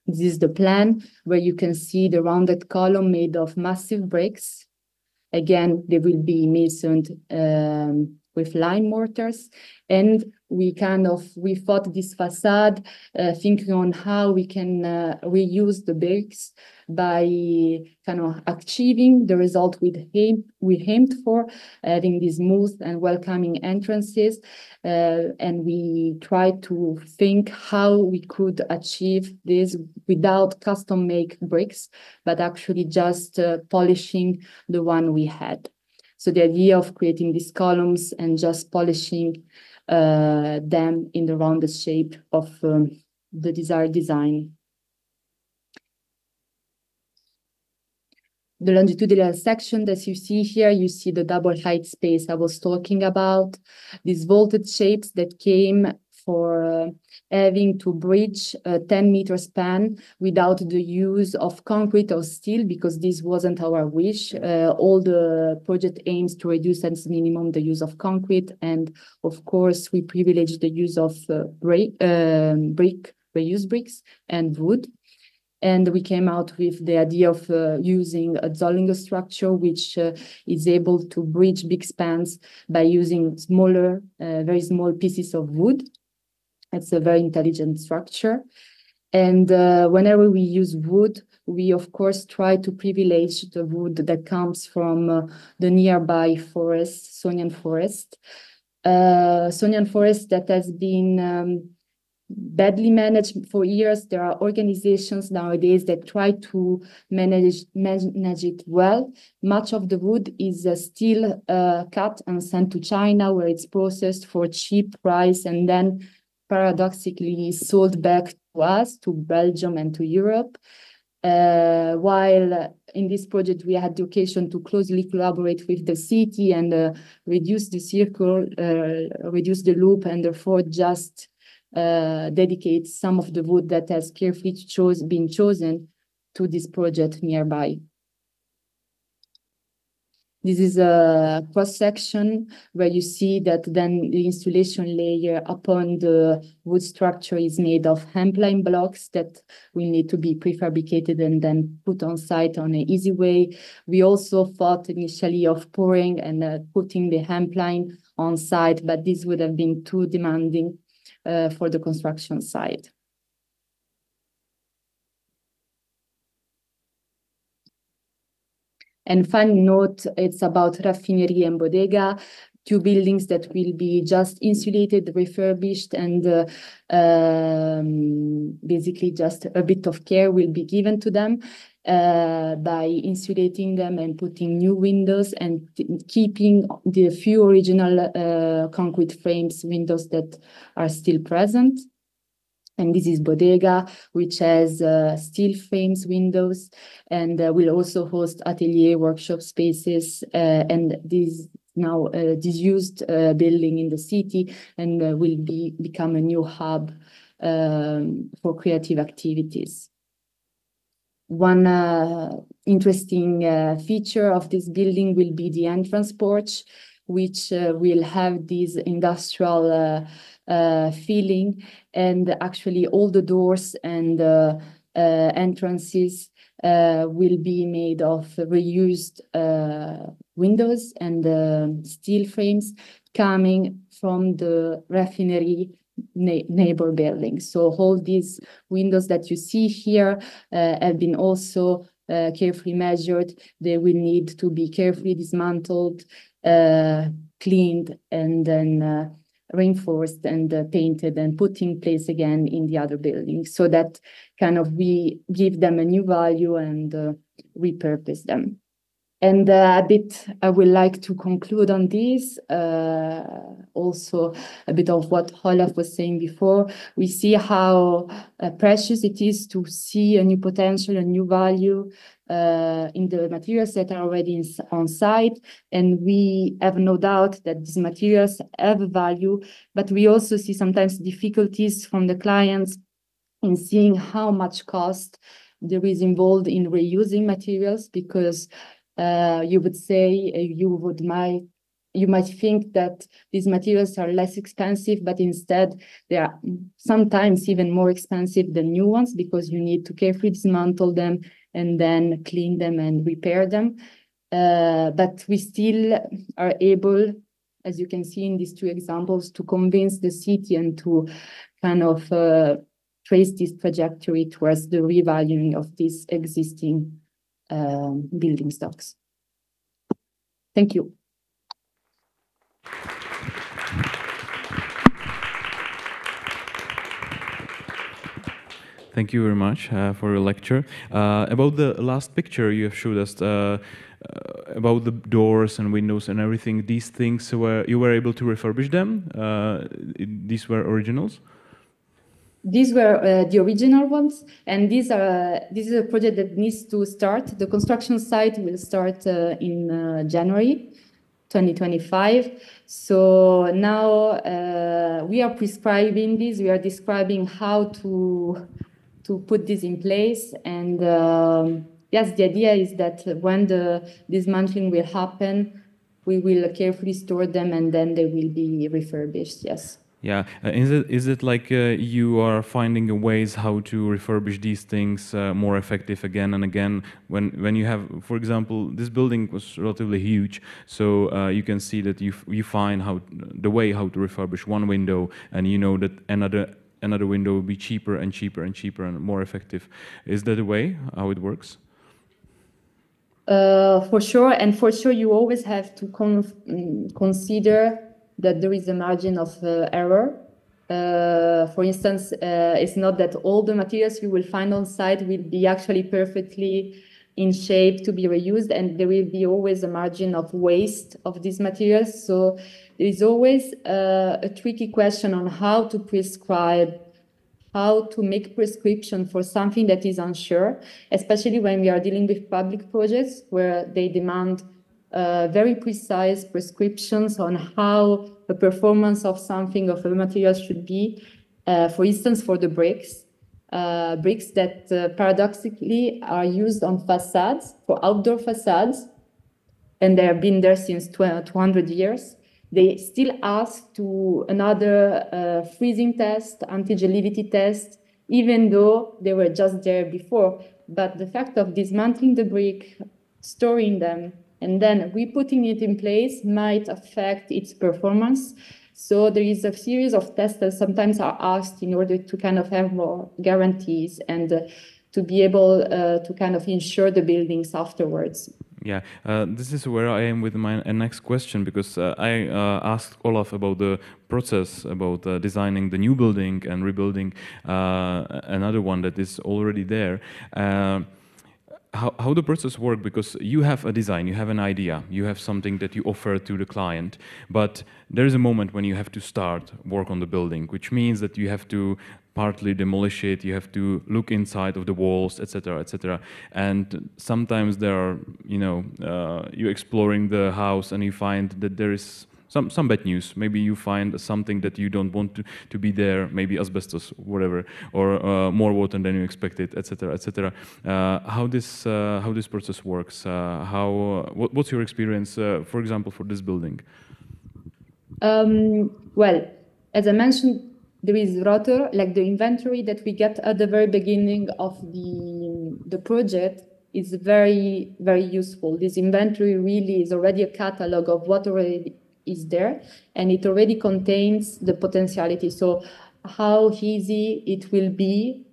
This is the plan, where you can see the rounded column made of massive bricks. Again, they will be masoned with lime mortars, and we thought this facade, thinking on how we can reuse the bricks by kind of achieving the result we aimed for, having these smooth and welcoming entrances, and we tried to think how we could achieve this without custom-made bricks, but actually just polishing the one we had. So the idea of creating these columns and just polishing them in the rounded shape of the desired design. The longitudinal section that you see here, you see the double height space I was talking about, these vaulted shapes that came for having to bridge a 10-meter span without the use of concrete or steel, because this wasn't our wish. All the project aims to reduce as minimum the use of concrete, and of course we privilege the use of reused bricks and wood. And we came out with the idea of using a Zollinger structure, which is able to bridge big spans by using smaller, very small pieces of wood. It's a very intelligent structure. And whenever we use wood, we of course try to privilege the wood that comes from the nearby forest, Sonian forest. Sonian forest that has been badly managed for years. There are organizations nowadays that try to manage it well. Much of the wood is still cut and sent to China, where it's processed for cheap price and then paradoxically sold back to us, to Belgium and to Europe. While in this project, we had the occasion to closely collaborate with the city and reduce the circle, reduce the loop, and therefore just dedicate some of the wood that has carefully been chosen to this project nearby. This is a cross-section where you see that then the insulation layer upon the wood structure is made of hemp-line blocks that will need to be prefabricated and then put on site on an easy way. We also thought initially of pouring and putting the hemp-line on site, but this would have been too demanding for the construction site. And final note, it's about raffinerie and bodega, two buildings that will be just insulated, refurbished, and basically just a bit of care will be given to them by insulating them and putting new windows and keeping the few original concrete frames windows that are still present. And this is Bodega, which has steel frames windows, and will also host atelier workshop spaces. And this now disused building in the city, and will become a new hub for creative activities. One interesting feature of this building will be the entrance porch, which will have this industrial feeling, and actually all the doors and entrances will be made of reused windows and steel frames coming from the raffinerie neighbor building. So all these windows that you see here have been also carefully measured. They will need to be carefully dismantled, cleaned, and then reinforced and painted and put in place again in the other buildings, so that kind of we give them a new value and repurpose them. And a bit, I would like to conclude on this, also a bit of what Olaf was saying before. We see how precious it is to see a new potential, a new value in the materials that are already on site. And we have no doubt that these materials have a value, but we also see sometimes difficulties from the clients in seeing how much cost there is involved in reusing materials, because you would say you might think that these materials are less expensive, but instead they are sometimes even more expensive than new ones, because you need to carefully dismantle them and then clean them and repair them. But we still are able, as you can see in these two examples, to convince the city and to kind of trace this trajectory towards the revaluing of these existing building stocks. Thank you. Thank you very much for your lecture. About the last picture you have showed us, about the doors and windows and everything, these things, you were able to refurbish them? These were originals? These were the original ones, and this is a project that needs to start. The construction site will start in January 2025. So now we are prescribing this. We are describing how to put this in place. And yes, the idea is that when the dismantling will happen, we will carefully store them, and then they will be refurbished. Yes. Yeah, is it like you are finding ways how to refurbish these things more effective again and again? When you have, for example, this building was relatively huge, so you can see that you find the way how to refurbish one window, and you know that another window will be cheaper and cheaper and cheaper and more effective. Is that the way how it works? For sure, and for sure you always have to consider that there is a margin of error. For instance, it's not that all the materials you will find on site will be actually perfectly in shape to be reused, and there will be always a margin of waste of these materials. So there is always a tricky question on how to prescribe, how to make prescription for something that is unsure, especially when we are dealing with public projects where they demand very precise prescriptions on how the performance of something, of a material should be. For instance, for the bricks that paradoxically are used on facades, for outdoor facades, and they have been there since 200 years. They still ask to another freezing test, anti-gelivity test, even though they were just there before. But the fact of dismantling the brick, storing them, and then re-putting it in place might affect its performance. So there is a series of tests that sometimes are asked in order to kind of have more guarantees and to be able to kind of insure the buildings afterwards. Yeah, this is where I am with my next question, because I asked Olaf about the process, about designing the new building and rebuilding another one that is already there. How the process works, because you have a design, you have an idea, you have something that you offer to the client, but there is a moment when you have to start work on the building, which means that you have to partly demolish it, you have to look inside of the walls, etc., etc. And sometimes there are, you're exploring the house and you find that there is some bad news. Maybe you find something that you don't want to be there, maybe asbestos, whatever, or more water than you expected, etc., etc. How this process works? What's your experience, for example, for this building? Well, as I mentioned, there is rotor, like the inventory that we get at the very beginning of the project is very, very useful. This inventory really is already a catalog of what already is there, and it already contains the potentiality. So how easy it will be,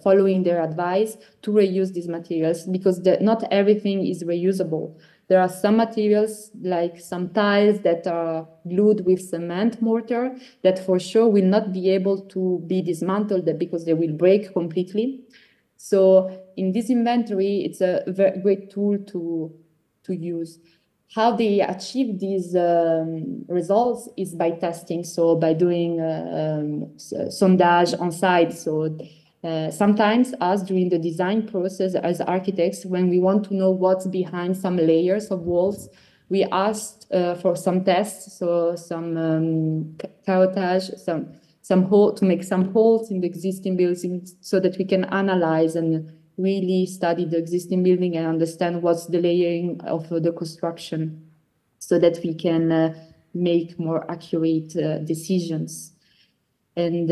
following their advice, to reuse these materials, because not everything is reusable. There are some materials, like some tiles that are glued with cement mortar, that for sure will not be able to be dismantled because they will break completely. So in this inventory, it's a very great tool to use. How they achieve these results is by testing, so by doing sondage on site. So sometimes us, during the design process as architects, when we want to know what's behind some layers of walls, we asked for some tests, so some carottage, some hole, to make some holes in the existing buildings so that we can analyze and really study the existing building and understand what's the layering of the construction, so that we can make more accurate decisions. And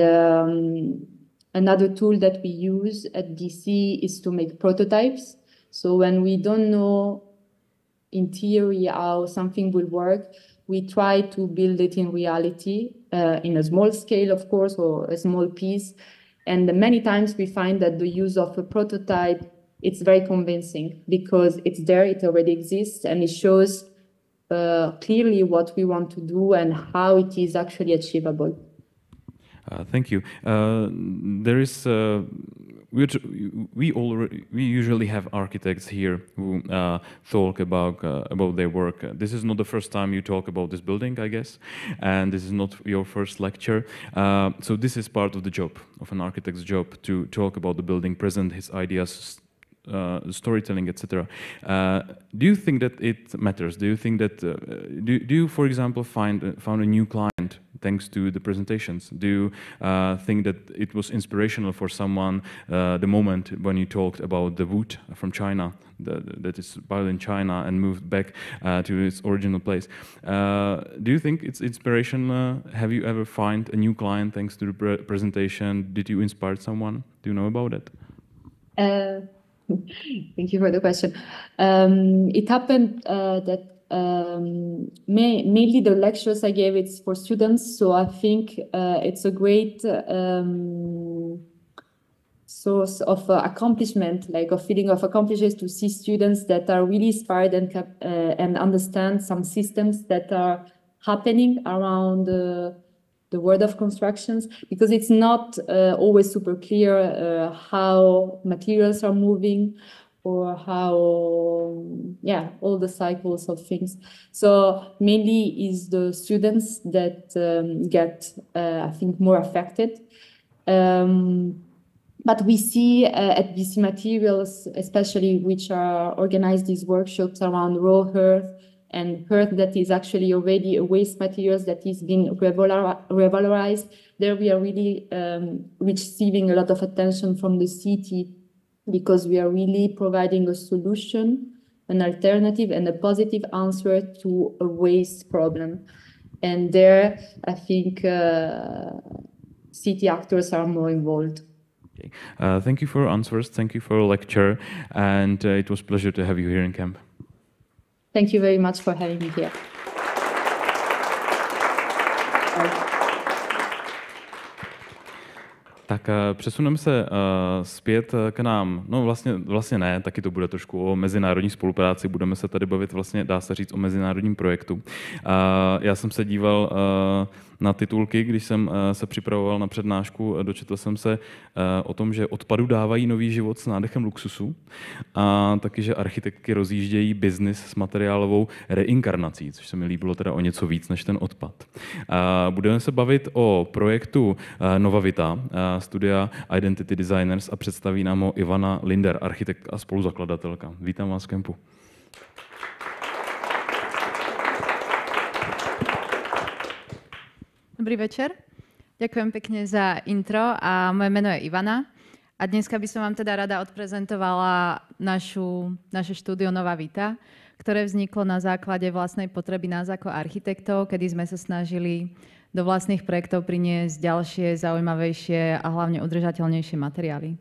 another tool that we use at DC is to make prototypes. So when we don't know in theory how something will work, we try to build it in reality, in a small scale, of course, or a small piece. And many times we find that the use of a prototype, it's very convincing, because it's there, it already exists, and it shows clearly what we want to do and how it is actually achievable. Thank you. There is we usually have architects here who talk about their work. This is not the first time you talk about this building, I guess, and this is not your first lecture. So this is part of the job of an architect's job, to talk about the building, present his ideas, storytelling, etc. Do you think that it matters? Do you think that do you, for example, found a new client thanks to the presentations? Do you think that it was inspirational for someone the moment when you talked about the wood from China that is built in China and moved back to its original place? Do you think it's inspirational? Have you ever found a new client thanks to the presentation? Did you inspire someone? Do you know about it? Thank you for the question. It happened that mainly the lectures I gave, it's for students, so I think it's a great source of accomplishment, like a feeling of accomplishment, to see students that are really inspired and understand some systems that are happening around the world of constructions, because it's not always super clear how materials are moving, or how, all the cycles of things. So mainly is the students that get, I think, more affected. But we see at BC Materials, especially, which are organized these workshops around raw earth, and earth that is actually already a waste materials that is being revalorized. There we are really receiving a lot of attention from the city because we are really providing a solution, an alternative and a positive answer to a waste problem. And there, I think city actors are more involved. Okay. Thank you for your answers. Thank you for your lecture. And it was a pleasure to have you here in camp. Thank you very much for having me here. Tak přesuneme se zpět k nám. No vlastně ne, taky to bude trošku o mezinárodní spolupráci. Budeme se tady bavit vlastně, dá se říct, o mezinárodním projektu. Já jsem se díval na titulky, když jsem se připravoval na přednášku, dočetl jsem se o tom, že odpadu dávají nový život s nádechem luxusu a taky, že architektky rozjíždějí biznis s materiálovou reinkarnací, což se mi líbilo teda o něco víc než ten odpad. Budeme se bavit o projektu Novavita, studia Identity Designers, a představí nám ho Ivana Linder, architektka a spoluzakladatelka. Vítám vás v kempu. Dobrý večer. Ďakujem pekne za intro a moje meno je Ivana. A dneska by som vám teda rada odprezentovala naše štúdio Novavita, ktoré vzniklo na základe vlastnej potreby nás ako architektov, kedy sme sa snažili do vlastných projektov priniesť ďalšie, zaujímavejšie a hlavne udržateľnejšie materiály.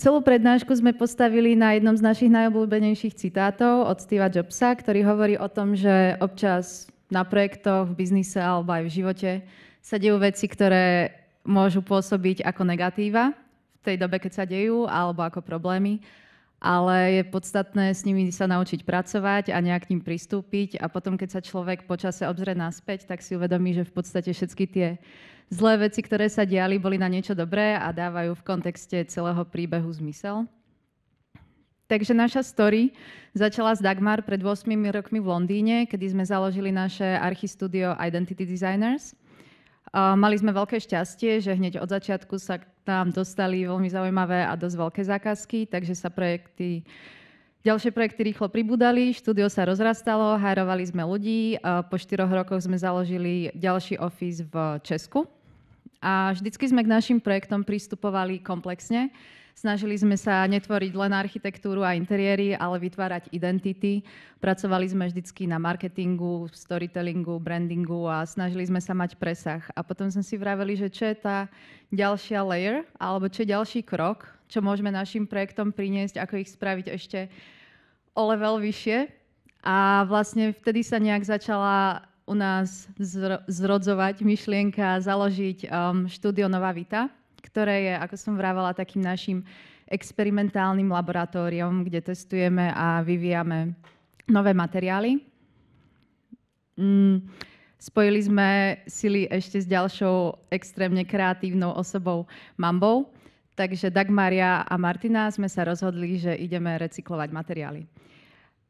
Celú prednášku sme postavili na jednom z našich najobľúbenejších citátov od Steva Jobsa, ktorý hovorí o tom, že občas na projektoch, v biznise alebo aj v živote sa dejú veci, ktoré môžu pôsobiť ako negatíva v tej dobe, keď sa dejú, alebo ako problémy, ale je podstatné s nimi sa naučiť pracovať a nejak k ním pristúpiť a potom, keď sa človek počase obzrie naspäť, tak si uvedomí, že v podstate všetky tie zlé veci, ktoré sa diali, boli na niečo dobré a dávajú v kontexte celého príbehu zmysel. Takže naša story začala s Dagmar pred 8 rokmi v Londýne, kedy sme založili naše archistudio Identity Designers. Mali sme veľké šťastie, že hneď od začiatku sa k nám dostali veľmi zaujímavé a dosť veľké zákazky, takže sa ďalšie projekty rýchlo pribúdali, štúdio sa rozrastalo, hajrovali sme ľudí. Po 4 rokoch sme založili ďalší office v Česku. A vždycky sme k našim projektom pristupovali komplexne. Snažili sme sa netvoriť len architektúru a interiéry, ale vytvárať identity. Pracovali sme vždycky na marketingu, storytellingu, brandingu a snažili sme sa mať presah. A potom sme si vraveli, že čo je tá ďalšia layer, alebo čo je ďalší krok, čo môžeme našim projektom priniesť, ako ich spraviť ešte o level vyššie. A vlastne vtedy sa nejak začala u nás zrodzovať myšlienka založiť štúdio Novavita, ktoré je, ako som vravala, takým našim experimentálnym laboratóriom, kde testujeme a vyvíjame nové materiály. Spojili sme sily ešte s ďalšou extrémne kreatívnou osobou Mambou, takže Dagmaria a Martina sme sa rozhodli, že ideme recyklovať materiály.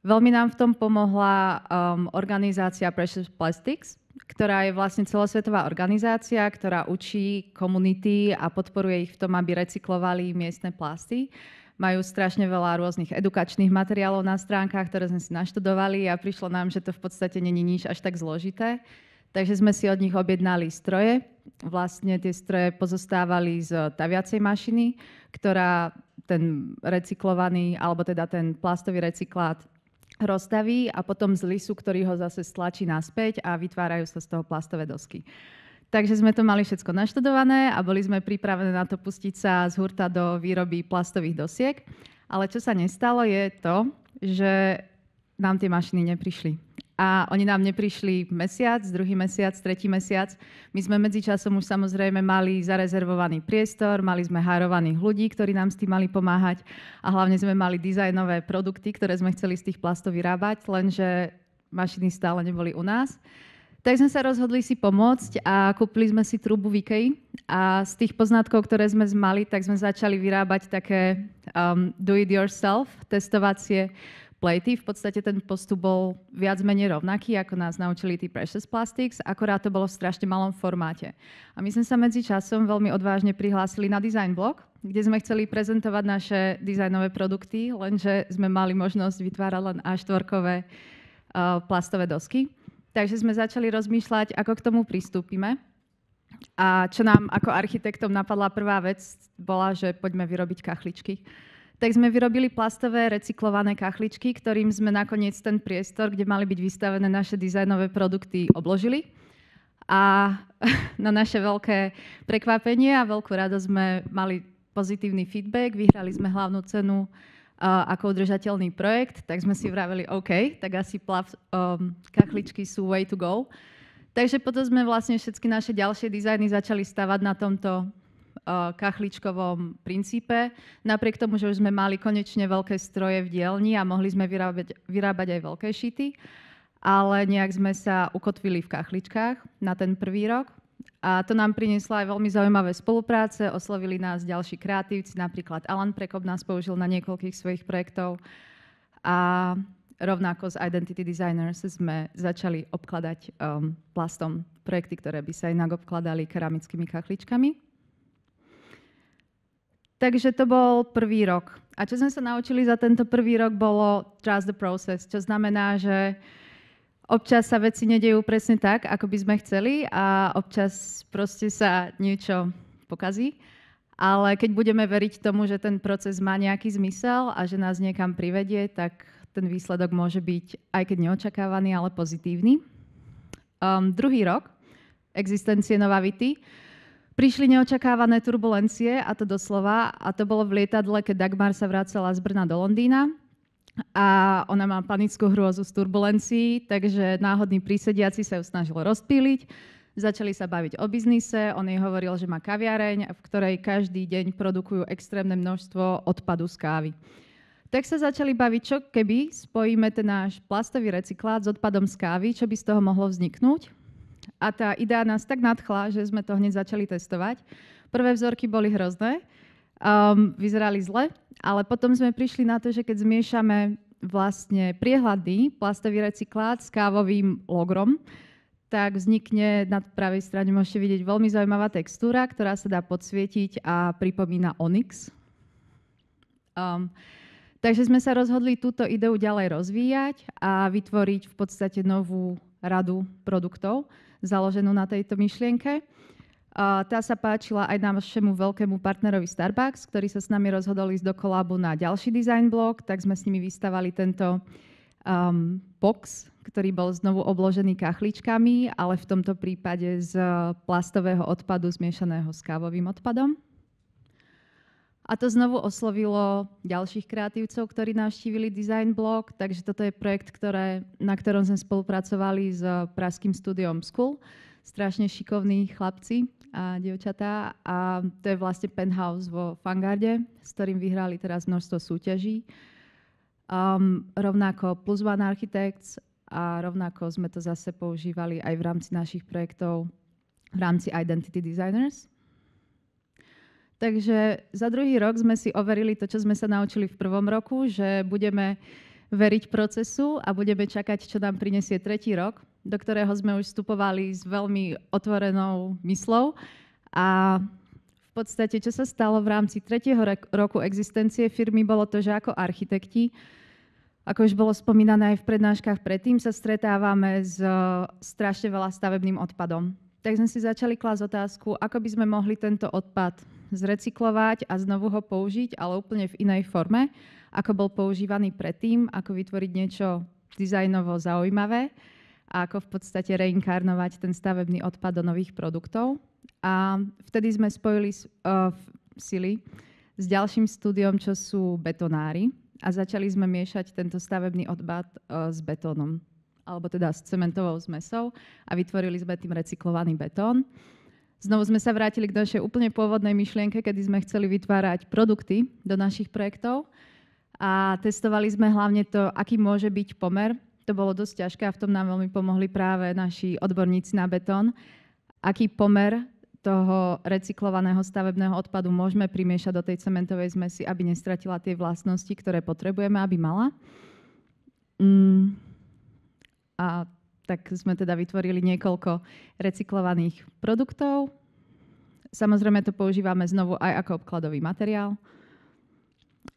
Veľmi nám v tom pomohla organizácia Precious Plastics, ktorá je vlastne celosvetová organizácia, ktorá učí komunity a podporuje ich v tom, aby recyklovali miestne plasty. Majú strašne veľa rôznych edukačných materiálov na stránkach, ktoré sme si naštudovali a prišlo nám, že to v podstate není nič až tak zložité. Takže sme si od nich objednali stroje. Vlastne tie stroje pozostávali z taviacej mašiny, ktorá ten recyklovaný, alebo teda ten plastový recyklát rozstaví a potom z lisu, ktorý ho zase stlačí naspäť a vytvárajú sa z toho plastové dosky. Takže sme to mali všetko naštudované a boli sme pripravené na to pustiť sa z hurta do výroby plastových dosiek. Ale čo sa nestalo je to, že nám tie mašiny neprišli. A oni nám neprišli mesiac, druhý mesiac, tretí mesiac. My sme medzičasom už samozrejme mali zarezervovaný priestor, mali sme hárovaných ľudí, ktorí nám s tým mali pomáhať a hlavne sme mali dizajnové produkty, ktoré sme chceli z tých plastov vyrábať, lenže mašiny stále neboli u nás. Tak sme sa rozhodli si pomôcť a kúpili sme si trubu v IKEA a z tých poznatkov, ktoré sme mali, tak sme začali vyrábať také do-it-yourself testovacie plejty. V podstate ten postup bol viac menej rovnaký, ako nás naučili tí precious plastics, akorát to bolo v strašne malom formáte. A my sme sa medzi časom veľmi odvážne prihlásili na design blog, kde sme chceli prezentovať naše dizajnové produkty, lenže sme mali možnosť vytvárať len A4-kové plastové dosky. Takže sme začali rozmýšľať, ako k tomu pristúpime. A čo nám ako architektom napadla prvá vec, bola, že poďme vyrobiť kachličky. Tak sme vyrobili plastové recyklované kachličky, ktorým sme nakoniec ten priestor, kde mali byť vystavené naše dizajnové produkty, obložili. A na naše veľké prekvapenie a veľkú radosť sme mali pozitívny feedback, vyhrali sme hlavnú cenu ako udržateľný projekt, tak sme si vraveli OK, tak asi kachličky sú way to go. Takže potom sme vlastne všetky naše ďalšie dizajny začali stavať na tomto kachličkovom princípe. Napriek tomu, že už sme mali konečne veľké stroje v dielni a mohli sme vyrábať aj veľké šity, ale nejak sme sa ukotvili v kachličkách na ten prvý rok. A to nám prinieslo aj veľmi zaujímavé spolupráce. Oslovili nás ďalší kreatívci, napríklad Alan Prekop nás použil na niekoľkých svojich projektov. A rovnako z Identity Designers sme začali obkladať plastom projekty, ktoré by sa inak obkladali keramickými kachličkami. Takže to bol prvý rok. A čo sme sa naučili za tento prvý rok, bolo trust the process, čo znamená, že občas sa veci nedejú presne tak, ako by sme chceli a občas proste sa niečo pokazí. Ale keď budeme veriť tomu, že ten proces má nejaký zmysel a že nás niekam privedie, tak ten výsledok môže byť, aj keď neočakávaný, ale pozitívny. Druhý rok existencie Novavity prišli neočakávané turbulencie, a to doslova, a to bolo v lietadle, keď Dagmar sa vracala z Brna do Londýna a ona má panickú hrôzu z turbulencií, takže náhodný prísediaci sa ju snažil rozptýliť. Začali sa baviť o biznise, on jej hovoril, že má kaviareň, v ktorej každý deň produkujú extrémne množstvo odpadu z kávy. Tak sa začali baviť, čo keby spojíme ten náš plastový recyklát s odpadom z kávy, čo by z toho mohlo vzniknúť. A tá idea nás tak nadchla, že sme to hneď začali testovať. Prvé vzorky boli hrozné, vyzerali zle, ale potom sme prišli na to, že keď zmiešame vlastne priehľadný plastový recyklát s kávovým logrom, tak vznikne na pravej strane, môžete vidieť, veľmi zaujímavá textúra, ktorá sa dá podsvietiť a pripomína onyx. Takže sme sa rozhodli túto ideu ďalej rozvíjať a vytvoriť v podstate novú radu produktov, založenú na tejto myšlienke. Tá sa páčila aj našemu veľkému partnerovi Starbucks, ktorý sa s nami rozhodol ísť do kolabu na ďalší design blok, tak sme s nimi vystavali tento box, ktorý bol znovu obložený kachličkami, ale v tomto prípade z plastového odpadu zmiešaného s kávovým odpadom. A to znovu oslovilo ďalších kreatívcov, ktorí navštívili design blog, takže toto je projekt, na ktorom sme spolupracovali s pražským studiom School. Strašne šikovní chlapci a dievčatá. A to je vlastne penthouse vo Vanguarde, s ktorým vyhrali teraz množstvo súťaží. Rovnako Plus One Architects a rovnako sme to zase používali aj v rámci našich projektov v rámci Identity Designers. Takže za druhý rok sme si overili to, čo sme sa naučili v prvom roku, že budeme veriť procesu a budeme čakať, čo nám prinesie tretí rok, do ktorého sme už vstupovali s veľmi otvorenou myslou. A v podstate, čo sa stalo v rámci tretieho roku existencie firmy, bolo to, že ako architekti, ako už bolo spomínané aj v prednáškach predtým, sa stretávame s strašne veľa stavebným odpadom. Tak sme si začali klásť otázku, ako by sme mohli tento odpad zrecyklovať a znovu ho použiť, ale úplne v inej forme, ako bol používaný predtým, ako vytvoriť niečo dizajnovo zaujímavé a ako v podstate reinkarnovať ten stavebný odpad do nových produktov. A vtedy sme spojili sily s ďalším studiom, čo sú betonári, a začali sme miešať tento stavebný odpad s betónom, alebo teda s cementovou zmesou, a vytvorili sme tým recyklovaný betón. Znovu sme sa vrátili k našej úplne pôvodnej myšlienke, kedy sme chceli vytvárať produkty do našich projektov a testovali sme hlavne to, aký môže byť pomer. To bolo dosť ťažké a v tom nám veľmi pomohli práve naši odborníci na betón. Aký pomer toho recyklovaného stavebného odpadu môžeme primiešať do tej cementovej zmesi, aby nestratila tie vlastnosti, ktoré potrebujeme, aby mala. A tak sme teda vytvorili niekoľko recyklovaných produktov. Samozrejme to používame znovu aj ako obkladový materiál.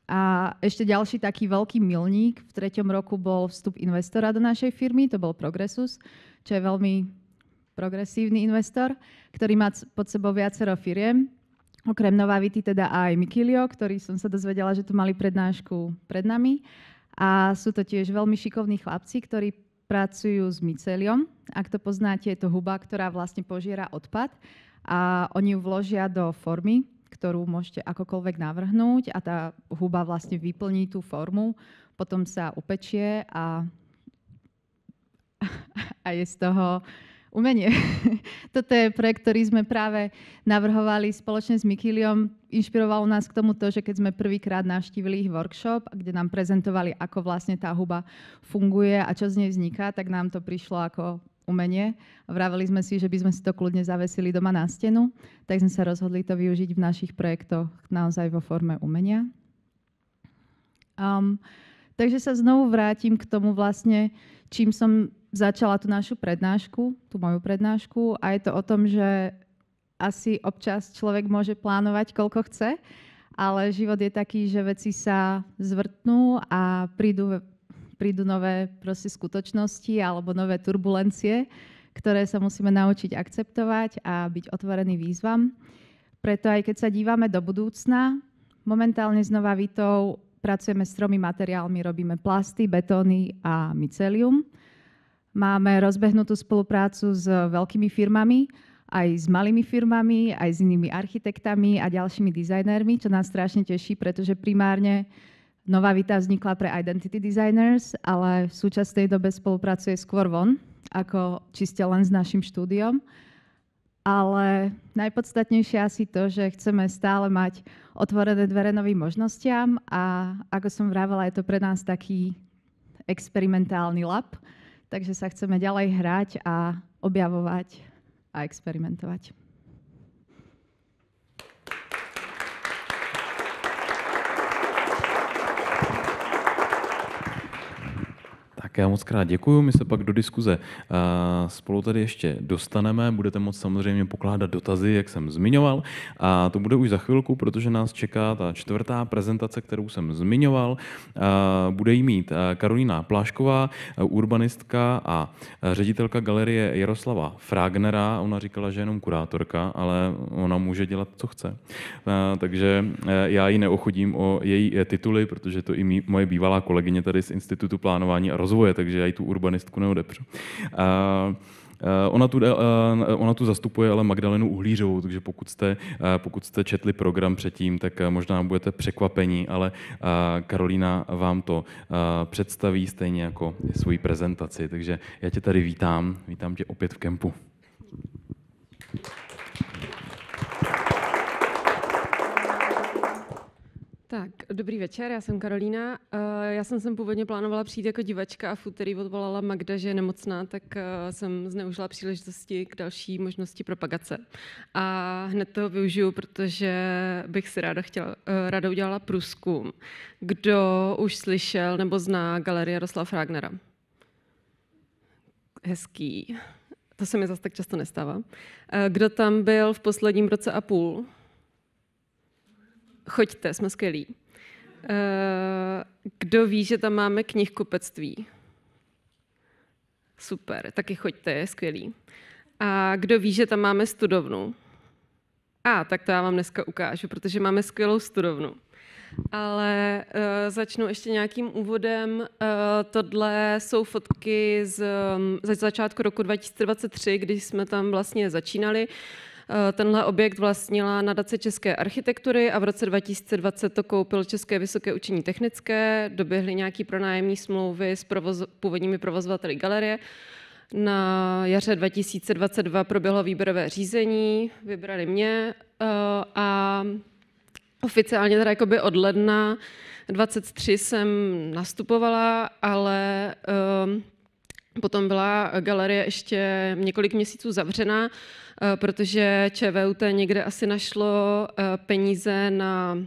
A ešte ďalší taký veľký milník v 3. roku bol vstup investora do našej firmy, to bol Progressus, čo je veľmi progresívny investor, ktorý má pod sebou viacero firiem. Okrem Novavity teda aj Mikilio, ktorý som sa dozvedela, že tu mali prednášku pred nami. A sú to tiež veľmi šikovní chlapci, ktorí pracujú s myceliom. Ak to poznáte, je to huba, ktorá vlastne požiera odpad a oni ju vložia do formy, ktorú môžete akokoľvek navrhnúť a tá huba vlastne vyplní tú formu, potom sa upečie a je z toho umenie. Toto je projekt, ktorý sme práve navrhovali spoločne s Mikiliom. Inšpirovalo nás k tomu to, že keď sme prvýkrát navštívili ich workshop, kde nám prezentovali, ako vlastne tá huba funguje a čo z nej vzniká, tak nám to prišlo ako umenie. Vraveli sme si, že by sme si to kľudne zavesili doma na stenu, tak sme sa rozhodli to využiť v našich projektoch naozaj vo forme umenia. Takže sa znovu vrátim k tomu vlastne, čím som začala tú našu prednášku, tú moju prednášku, a je to o tom, že asi občas človek môže plánovať, koľko chce, ale život je taký, že veci sa zvrtnú a prídu nové proste skutočnosti alebo nové turbulencie, ktoré sa musíme naučiť akceptovať a byť otvorený výzvam. Preto aj keď sa dívame do budúcna, momentálne s Novavitou pracujeme s 3 materiálmi, robíme plasty, betóny a mycelium. Máme rozbehnutú spoluprácu s veľkými firmami, aj s malými firmami, aj s inými architektami a ďalšími dizajnérmi, čo nás strašne teší, pretože primárne Novavita vznikla pre identity designers, ale v súčasnej dobe spolupracuje skôr von, ako čiste len s našim štúdiom. Ale najpodstatnejšie asi to, že chceme stále mať otvorené dvere novým možnostiam a ako som vravela, je to pre nás taký experimentálny lab, takže sa chceme ďalej hrať a objavovať a experimentovať. Tak já moc krát děkuju, my se pak do diskuze spolu tady ještě dostaneme, budete moct samozřejmě pokládat dotazy, jak jsem zmiňoval, a to bude už za chvilku, protože nás čeká ta 4. prezentace, kterou jsem zmiňoval. Bude jí mít Karolína Plášková, urbanistka a ředitelka galerie Jaroslava Fragnera. Ona říkala, že je jenom kurátorka, ale ona může dělat, co chce. Takže já ji neochodím o její tituly, protože to i moje bývalá kolegyně tady z Institutu plánování a rozvoje, takže já jí tu urbanistku neodepřu. Ona tu zastupuje ale Magdalenu Uhlířovou, takže pokud jste četli program předtím, tak možná budete překvapení, ale Karolína vám to představí stejně jako svoji prezentaci. Takže já tě tady vítám tě opět v kempu. Tak, dobrý večer, já jsem Karolína. Já jsem sem původně plánovala přijít jako divačka a v úterý odvolala Magda, že je nemocná, tak jsem zneužila příležitosti k další možnosti propagace. A hned toho využiju, protože bych si ráda udělala průzkum. Kdo už slyšel nebo zná galerii Jaroslava Fragnera? Hezký. To se mi zase tak často nestává. Kdo tam byl v posledním roce a půl? Choďte, jsme skvělí. Kdo ví, že tam máme knihkupectví? Super, taky choďte, je skvělý. A kdo ví, že tam máme studovnu? Tak to já vám dneska ukážu, protože máme skvělou studovnu. Ale začnu ještě nějakým úvodem. Tohle jsou fotky z začátku roku 2023, když jsme tam vlastně začínali. Tenhle objekt vlastnila nadace České architektury a v roce 2020 to koupil České vysoké učení technické, doběhly nějaké pronájemní smlouvy s původními provozovateli galerie. Na jaře 2022 proběhlo výběrové řízení, vybrali mě a oficiálně teda jakoby od ledna 2023 jsem nastupovala, ale potom byla galerie ještě několik měsíců zavřená, protože ČVUT někde asi našlo peníze na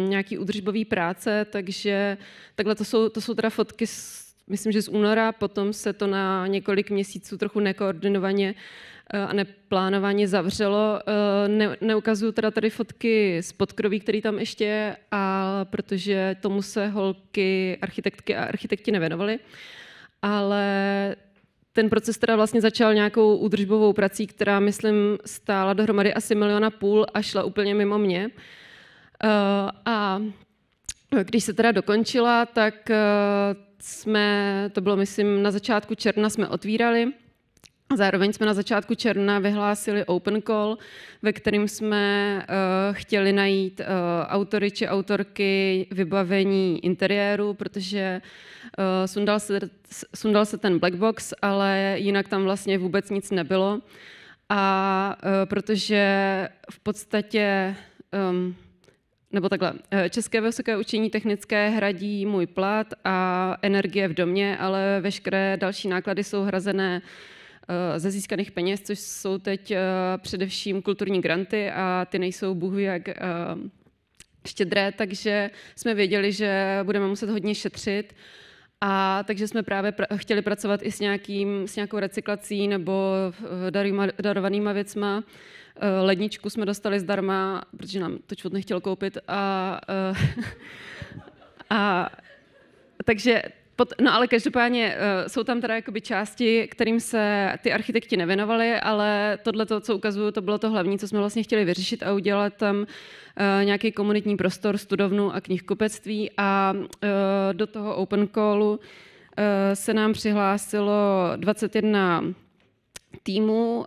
nějaký údržbový práce, takže takhle to jsou teda fotky z myslím, že z února, potom se to na několik měsíců trochu nekoordinovaně a neplánovaně zavřelo. Neukazuju teda tady fotky z podkroví, který tam ještě je, a protože tomu se holky, architektky a architekti nevěnovali. Ale ten proces teda vlastně začal nějakou údržbovou prací, která, myslím, stála dohromady asi 1,5 milionu a šla úplně mimo mě. A když se teda dokončila, tak to bylo, myslím, na začátku června jsme otvírali. Zároveň jsme na začátku června vyhlásili open call, ve kterým jsme chtěli najít autory či autorky vybavení interiéru, protože sundal se ten black box, ale jinak tam vlastně vůbec nic nebylo. A protože v podstatě, nebo takhle, České vysoké učení technické hradí můj plat a energie v domě, ale veškeré další náklady jsou hrazené ze získaných peněz, což jsou teď především kulturní granty a ty nejsou bůh ví jak štědré, takže jsme věděli, že budeme muset hodně šetřit, a takže jsme právě chtěli pracovat i s nějakou recyklací nebo darovanýma věcma. Ledničku jsme dostali zdarma, protože nám to člověk nechtěl koupit, takže no ale každopádně jsou tam teda jakoby části, kterým se ty architekti nevěnovali, ale tohle, co ukazuju, to bylo to hlavní, co jsme vlastně chtěli vyřešit a udělat tam nějaký komunitní prostor, studovnu a knihkupectví, a do toho open callu se nám přihlásilo 21 týmů,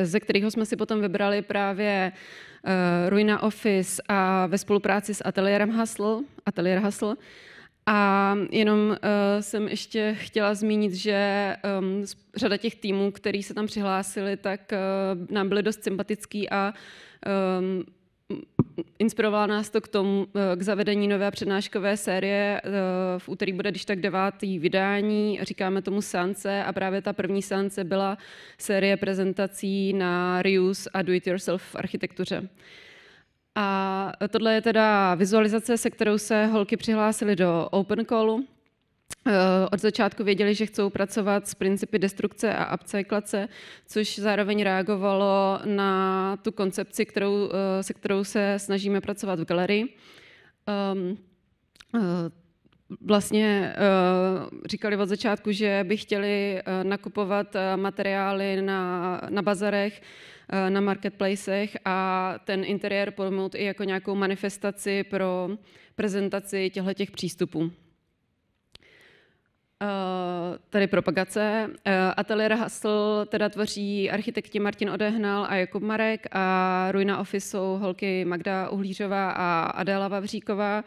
ze kterého jsme si potom vybrali právě Ruina Office a ve spolupráci s ateliérem Hustle. A jenom jsem ještě chtěla zmínit, že řada těch týmů, který se tam přihlásili, tak nám byly dost sympatický a inspirovala nás to k zavedení nové přednáškové série. V úterý bude když tak 9. vydání, říkáme tomu seance, a právě ta první seance byla série prezentací na reuse a do-it-yourself v architektuře. A tohle je teda vizualizace, se kterou se holky přihlásily do open callu. Od začátku věděli, že chcou pracovat s principy destrukce a upcyklace, což zároveň reagovalo na tu koncepci, se kterou se snažíme pracovat v galerii. Vlastně říkali od začátku, že by chtěli nakupovat materiály na bazarech, na marketplacech a ten interiér pojmout i jako nějakou manifestaci pro prezentaci těchto přístupů. Tady propagace. Ateliér Hustle teda tvoří architekti Martin Odehnal a Jakub Marek, a Ruina Office jsou holky Magda Uhlířová a Adéla Vavříková.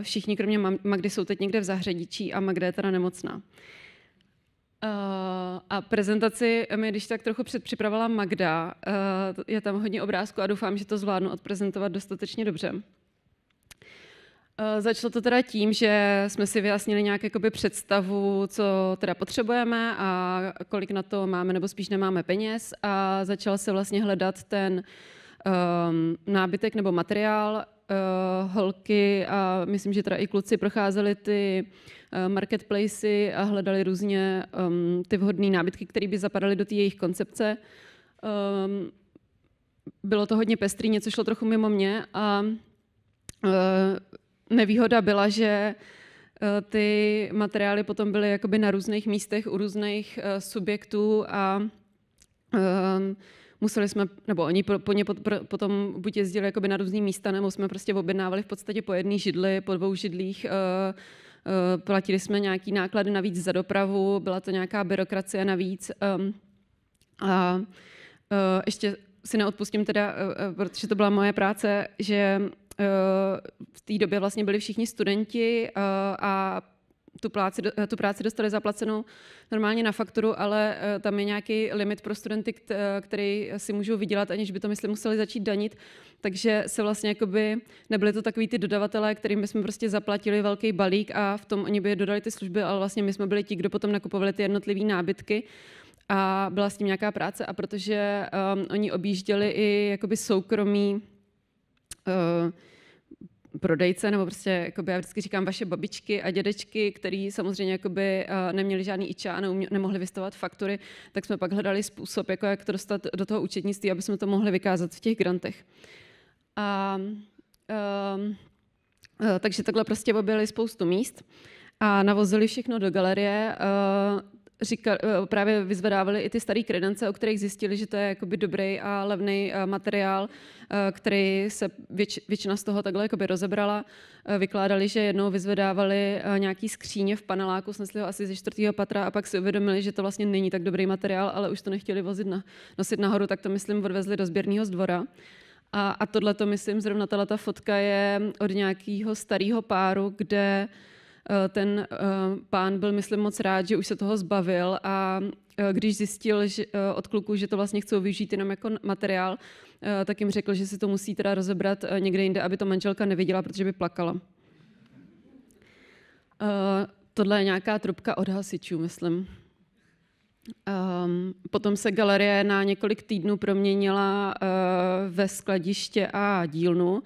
Všichni kromě Magdy jsou teď někde v zahraničí a Magda je teda nemocná. A prezentaci mi když tak trochu předpřipravila Magda. Je tam hodně obrázků a doufám, že to zvládnu odprezentovat dostatečně dobře. Začalo to teda tím, že jsme si vyjasnili nějak jakoby představu, co teda potřebujeme a kolik na to máme nebo spíš nemáme peněz, a začal se vlastně hledat ten nábytek nebo materiál. Holky a myslím, že teda i kluci procházeli ty marketplacy a hledali různě ty vhodné nábytky, které by zapadaly do té jejich koncepce. Bylo to hodně pestrý, něco šlo trochu mimo mě a nevýhoda byla, že ty materiály potom byly jakoby na různých místech u různých subjektů a museli jsme, nebo oni po ně potom buď jezdili jakoby na různý místa, nebo jsme prostě objednávali v podstatě po jedné židli, po 2 židlích. Platili jsme nějaký náklady navíc za dopravu, byla to nějaká byrokracie navíc. A ještě si neodpustím teda, protože to byla moje práce, že v té době vlastně byli všichni studenti a tu práci dostali zaplacenou normálně na fakturu, ale tam je nějaký limit pro studenty, který si můžou vydělat, aniž by to, myslím, museli začít danit. Takže se vlastně jakoby, nebyly to takový ty dodavatelé, kterým bychom prostě zaplatili velký balík a v tom oni by dodali ty služby, ale vlastně my jsme byli ti, kdo potom nakupovali ty jednotlivé nábytky a byla s tím nějaká práce. A protože oni objížděli i jakoby soukromí prodejce, nebo prostě, jakoby, já vždycky říkám vaše babičky a dědečky, který samozřejmě jakoby, neměli žádný IČA a nemohli vystavovat faktury, tak jsme pak hledali způsob, jako jak to dostat do toho účetnictví, aby jsme to mohli vykázat v těch grantech. Takže takhle prostě objeli spoustu míst a navozili všechno do galerie. Právě vyzvedávali i ty staré kredence, o kterých zjistili, že to je jakoby dobrý a levný materiál, který se většina z toho takhle jakoby rozebrala. Vykládali, že jednou vyzvedávali nějaký skříně v paneláku, snesli ho asi ze 4. patra a pak si uvědomili, že to vlastně není tak dobrý materiál, ale už to nechtěli nosit nahoru, tak to myslím odvezli do sběrného dvora. A tohle to myslím, zrovna tato fotka je od nějakého starého páru, kde ten pán byl, myslím, moc rád, že už se toho zbavil a když zjistil od kluků, že to vlastně chcou využít jenom jako materiál, tak jim řekl, že si to musí teda rozebrat někde jinde, aby to manželka neviděla, protože by plakala. Tohle je nějaká trubka od hasičů, myslím. Potom se galerie na několik týdnů proměnila ve skladiště a dílnu.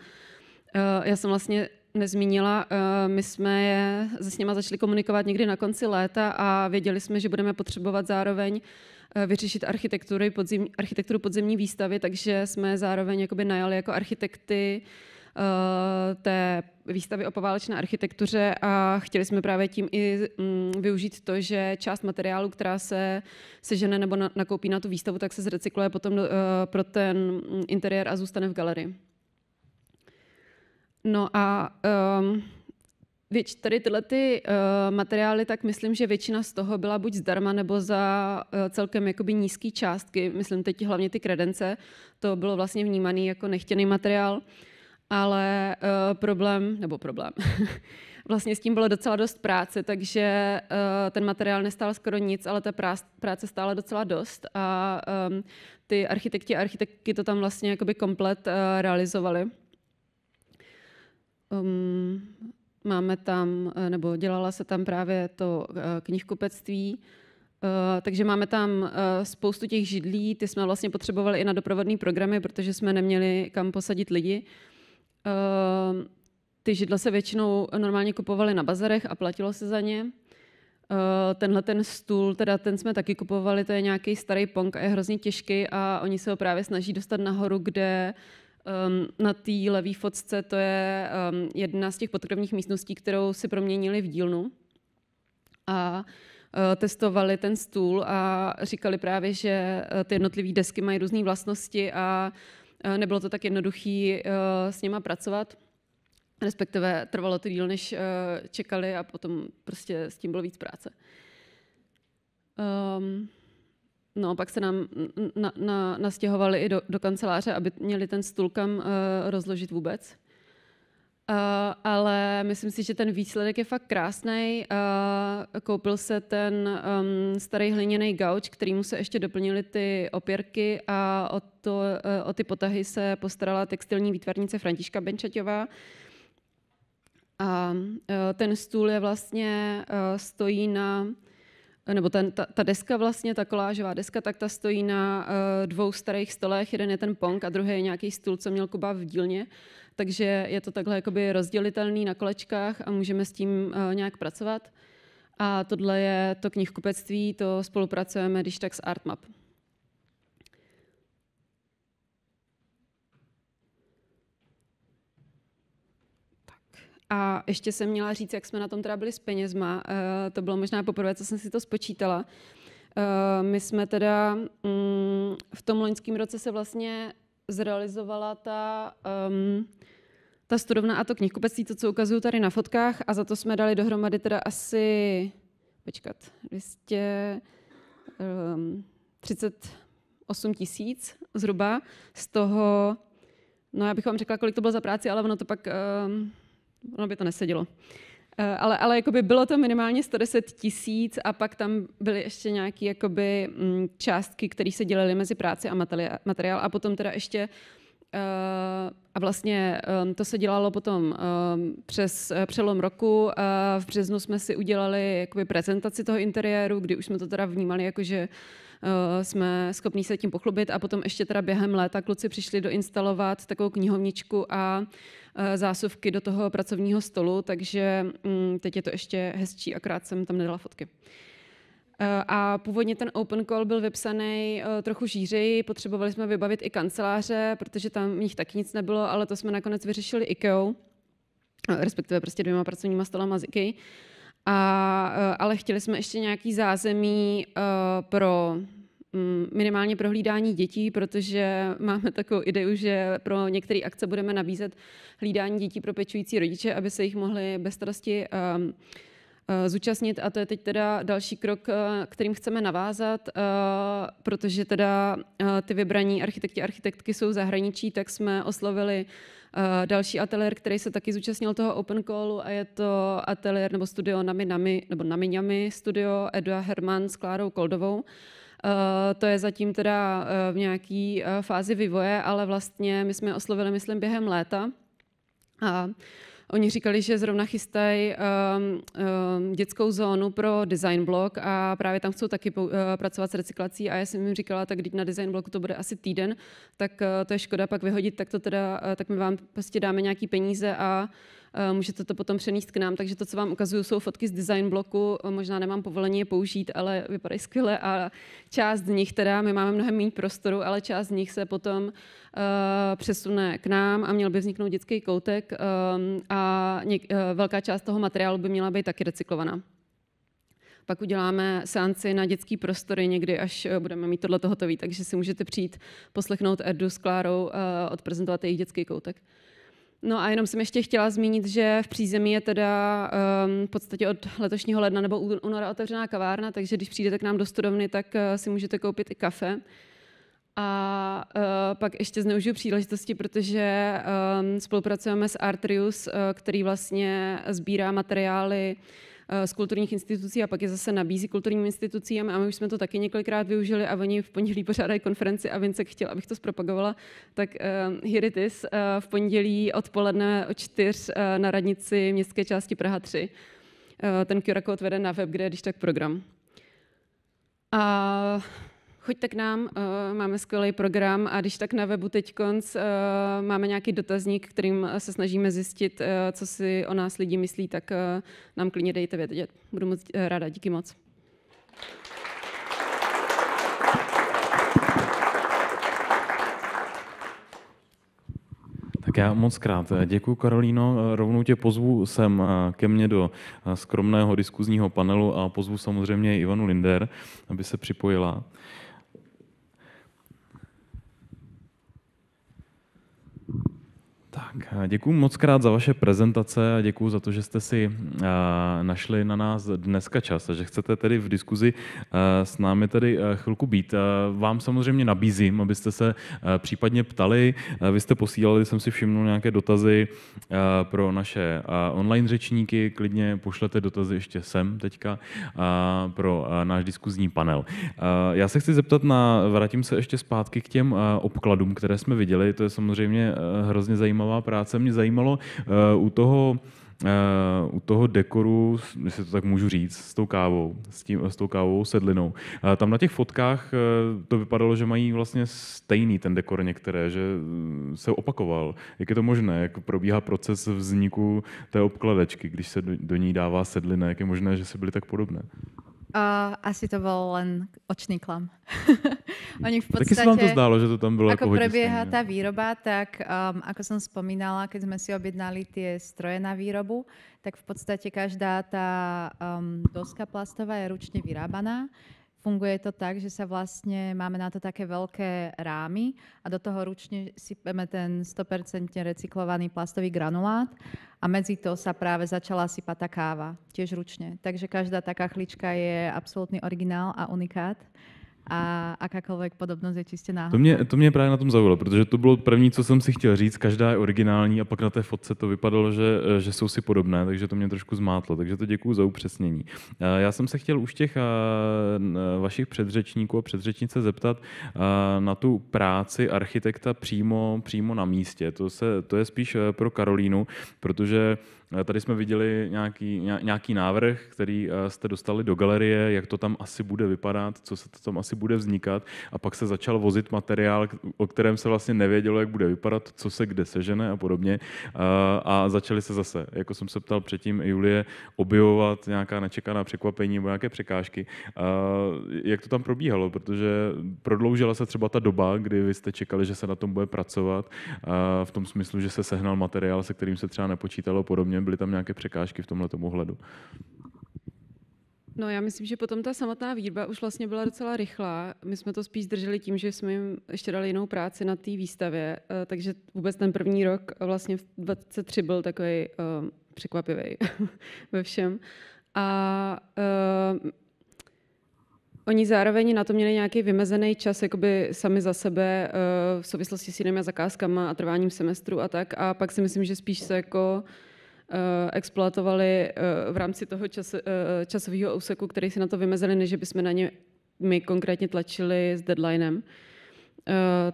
Já jsem vlastně nezmínila, my jsme s nima začali komunikovat někdy na konci léta a věděli jsme, že budeme potřebovat zároveň vyřešit architekturu podzemní výstavy, takže jsme zároveň jakoby najali jako architekty té výstavy o poválečné architektuře a chtěli jsme právě tím i využít to, že část materiálu, která se sežene nebo nakoupí na tu výstavu, tak se zrecykluje potom pro ten interiér a zůstane v galerii. No a tady tyhle materiály, tak myslím, že většina z toho byla buď zdarma, nebo za celkem jakoby nízké částky. Myslím teď hlavně ty kredence, to bylo vlastně vnímaný jako nechtěný materiál, ale problém, vlastně s tím bylo docela dost práce, takže ten materiál nestál skoro nic, ale ta práce stála docela dost a ty architekti a architektky to tam vlastně jakoby komplet realizovali. Máme tam, nebo dělala se tam právě to knihkupectví, takže máme tam spoustu těch židlí, ty jsme vlastně potřebovali i na doprovodné programy, protože jsme neměli kam posadit lidi. Ty židle se většinou normálně kupovaly na bazarech a platilo se za ně. Tenhle ten stůl, teda ten jsme taky kupovali, to je nějaký starý pong a je hrozně těžký a oni se ho právě snaží dostat nahoru, kde na té levé fotce to je jedna z těch podkrovních místností, kterou si proměnili v dílnu. A testovali ten stůl a říkali právě, že ty jednotlivé desky mají různé vlastnosti a nebylo to tak jednoduché s nima pracovat. Respektive trvalo to díl, než čekali a potom prostě s tím bylo víc práce. No, pak se nám nastěhovali i do kanceláře, aby měli ten stůl kam rozložit vůbec. Ale myslím si, že ten výsledek je fakt krásný. Koupil se ten starý hliněný gauč, kterýmu se ještě doplnily ty opěrky a o ty potahy se postarala textilní výtvarnice Františka Benčaťová. A ten stůl je vlastně stojí na, nebo ta deska vlastně, ta kolážová deska, tak ta stojí na dvou starých stolech. Jeden je ten pong a druhý je nějaký stůl, co měl Kuba v dílně. Takže je to takhle jakoby rozdělitelný na kolečkách a můžeme s tím nějak pracovat. A tohle je to knihkupectví, to spolupracujeme když tak s Artmap. A ještě jsem měla říct, jak jsme na tom teda byli s penězma. To bylo možná poprvé, co jsem si to spočítala. My jsme teda v tom loňském roce se vlastně zrealizovala ta studovna a to knihkupectví, to, co ukazuju tady na fotkách, a za to jsme dali dohromady teda asi 238 000 zhruba. Z toho, no já bych vám řekla, kolik to bylo za práci, ale ono to pak, ono by to nesedělo. Ale jakoby bylo to minimálně 110 000 a pak tam byly ještě nějaké jakoby částky, které se dělaly mezi práci a materiál a potom teda ještě a vlastně to se dělalo potom přes přelom roku. V březnu jsme si udělali jakoby prezentaci toho interiéru, kdy už jsme to teda vnímali jako, že jsme schopní se tím pochlubit a potom ještě teda během léta kluci přišli doinstalovat takovou knihovničku a zásuvky do toho pracovního stolu, takže teď je to ještě hezčí, akorát jsem tam nedala fotky. A původně ten open call byl vypsaný trochu šířeji, potřebovali jsme vybavit i kanceláře, protože tam v nich taky nic nebylo, ale to jsme nakonec vyřešili IKEA, respektive prostě 2 pracovníma stolama z IKEA. Ale chtěli jsme ještě nějaký zázemí pro minimálně pro hlídání dětí, protože máme takovou ideu, že pro některé akce budeme nabízet hlídání dětí pro pečující rodiče, aby se jich mohli bez starosti zúčastnit. A to je teď teda další krok, kterým chceme navázat, protože teda ty vybraní architekti a architektky jsou v zahraničí, tak jsme oslovili další ateliér, který se taky zúčastnil toho open callu a je to ateliér nebo studio Nami studio Edua Herman s Klárou Koldovou. To je zatím teda v nějaké fázi vývoje, ale vlastně my jsme je oslovili, myslím, během léta. A oni říkali, že zrovna chystají dětskou zónu pro design blok a právě tam chcou taky pracovat s recyklací a já jsem jim říkala, tak když na design bloku to bude asi týden, tak to je škoda pak vyhodit, tak my vám prostě dáme nějaký peníze a můžete to potom přenést k nám, takže to, co vám ukazuju, jsou fotky z design bloku, možná nemám povolení je použít, ale vypadají skvěle a část z nich teda, my máme mnohem méně prostoru, ale část z nich se potom přesune k nám a měl by vzniknout dětský koutek a velká část toho materiálu by měla být taky recyklovaná. Pak uděláme seanci na dětský prostory někdy, až budeme mít tohleto hotový, takže si můžete přijít poslechnout Edu s Klárou odprezentovat jejich dětský koutek. No a jenom jsem ještě chtěla zmínit, že v přízemí je teda v podstatě od letošního ledna nebo února otevřená kavárna, takže když přijdete k nám do studovny, tak si můžete koupit i kafe. A pak ještě zneužiju příležitosti, protože spolupracujeme s Artrius, který vlastně sbírá materiály z kulturních institucí a pak je zase nabízí kulturním institucím a my už jsme to taky několikrát využili a oni v pondělí pořádají konferenci a Vincek chtěl, abych to zpropagovala, tak here it is, v pondělí odpoledne od 4 na radnici městské části Praha 3. Ten QR kód vede na web, kde je když tak program. A choďte k nám, máme skvělý program a když tak na webu teďkonc máme nějaký dotazník, kterým se snažíme zjistit, co si o nás lidi myslí, tak nám klidně dejte vědět. Budu moc ráda, díky moc. Tak já moc krát děkuji, Karolíno. Rovnou tě pozvu sem ke mně do skromného diskuzního panelu a pozvu samozřejmě Ivanu Linder, aby se připojila. Tak, děkuji moc krát za vaše prezentace a děkuji za to, že jste si našli na nás dneska čas a že chcete tedy v diskuzi s námi tady chvilku být. Vám samozřejmě nabízím, abyste se případně ptali. Vy jste posílali, jsem si všimnul, nějaké dotazy pro naše online řečníky. Klidně pošlete dotazy ještě sem teďka pro náš diskuzní panel. Já se chci zeptat vrátím se ještě zpátky k těm obkladům, které jsme viděli. To je samozřejmě hrozně zajímavá práce. Mě zajímalo u toho dekoru, jestli to tak můžu říct, s tou kávovou sedlinou. Tam na těch fotkách to vypadalo, že mají vlastně stejný ten dekor některé, že se opakoval. Jak je to možné? Jak probíhá proces vzniku té obkladačky, když se do ní dává sedlina? Jak je možné, že se byly tak podobné? Asi to bol len očný klam. Oni v podstate, taky sa vám to zdálo, že to tam bylo ako ako prebieha tá výroba, tak ako som spomínala, keď sme si objednali tie stroje na výrobu, tak v podstate každá tá doska plastová je ručne vyrábaná. Funguje to tak, že sa vlastne máme na to také veľké rámy a do toho ručne sypeme ten 100% recyklovaný plastový granulát a medzi to sa práve začala sypať tá káva, tiež ručne. Takže každá tá kachlička je absolútny originál a unikát. a akákoľvek podobnosť je čiste náhodná. To mě právě na tom zaujalo, protože to bylo první, co jsem si chtěl říct, každá je originální a pak na té fotce to vypadalo, že jsou si podobné, takže to mě trošku zmátlo, takže to děkuju za upřesnění. Já jsem se chtěl už těch vašich předřečníků a předřečnice zeptat na tu práci architekta přímo na místě. To je spíš pro Karolínu, protože tady jsme viděli nějaký návrh, který jste dostali do galerie, jak to tam asi bude vypadat, co se to tam asi bude vznikat, a pak se začal vozit materiál, o kterém se vlastně nevědělo, jak bude vypadat, co se kde sežene a podobně. A začaly se zase, jako jsem se ptal předtím Julie, objevovat nějaká nečekaná překvapení nebo nějaké překážky. Jak to tam probíhalo? Protože prodloužila se třeba ta doba, kdy vy jste čekali, že se na tom bude pracovat, v tom smyslu, že se sehnal materiál, se kterým se třeba nepočítalo podobně. Byly tam nějaké překážky v tomhletom ohledu? No, já myslím, že potom ta samotná výroba už vlastně byla docela rychlá. My jsme to spíš drželi tím, že jsme jim ještě dali jinou práci na té výstavě, takže vůbec ten první rok vlastně v 2023 byl takový překvapivý ve všem. A oni zároveň na to měli nějaký vymezený čas jakoby sami za sebe v souvislosti s jinými zakázkama a trváním semestru a tak. A pak si myslím, že spíš se jako exploatovali v rámci toho časového úseku, který si na to vymezili, než bychom na ně my konkrétně tlačili s deadlinem.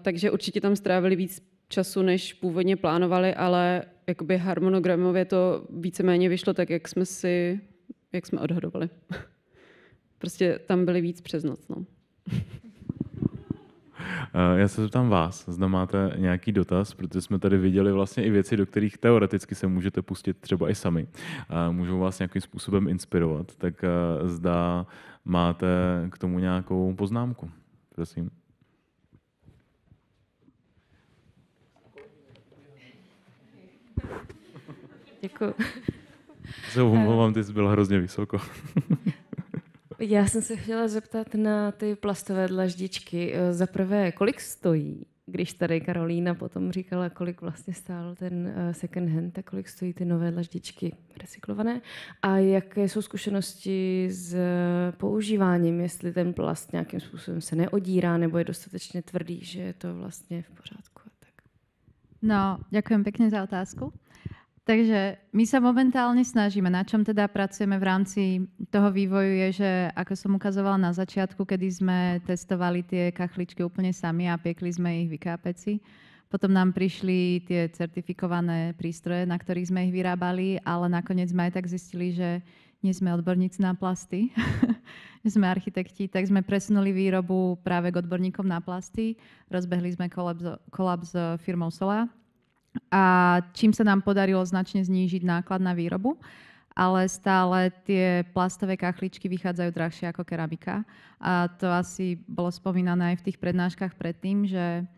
Takže určitě tam strávili víc času, než původně plánovali, ale jakoby harmonogramově to víceméně vyšlo tak, jak jsme odhadovali. Prostě tam byli víc přes noc. No. Já se zeptám vás, zda máte nějaký dotaz, protože jsme tady viděli vlastně i věci, do kterých teoreticky se můžete pustit třeba i sami. Můžou vás nějakým způsobem inspirovat, tak zda máte k tomu nějakou poznámku. Prosím. Děkuji. Ty jsi byla hrozně vysoko. Já jsem se chtěla zeptat na ty plastové dlaždičky. Za prvé, kolik stojí, když tady Karolína potom říkala, kolik vlastně stál ten second hand, tak kolik stojí ty nové dlaždičky recyklované a jaké jsou zkušenosti s používáním, jestli ten plast nějakým způsobem se neodírá nebo je dostatečně tvrdý, že je to vlastně v pořádku. Tak. No, ďakujem pekne za otázku. Takže my sa momentálne snažíme, na čom teda pracujeme v rámci toho vývoju je, že ako som ukazovala na začiatku, kedy sme testovali tie kachličky úplne sami a piekli sme ich v IKPci. Potom nám prišli tie certifikované prístroje, na ktorých sme ich vyrábali, ale nakoniec sme aj tak zistili, že nie sme odborníci na plasty, že sme architekti, tak sme presunuli výrobu práve k odborníkom na plasty. Rozbehli sme kolab s firmou Sola. A čím sa nám podarilo značne znížiť náklad na výrobu, ale stále tie plastové kachličky vychádzajú drahšie ako keramika. A to asi bolo spomínané aj v tých prednáškach predtým, že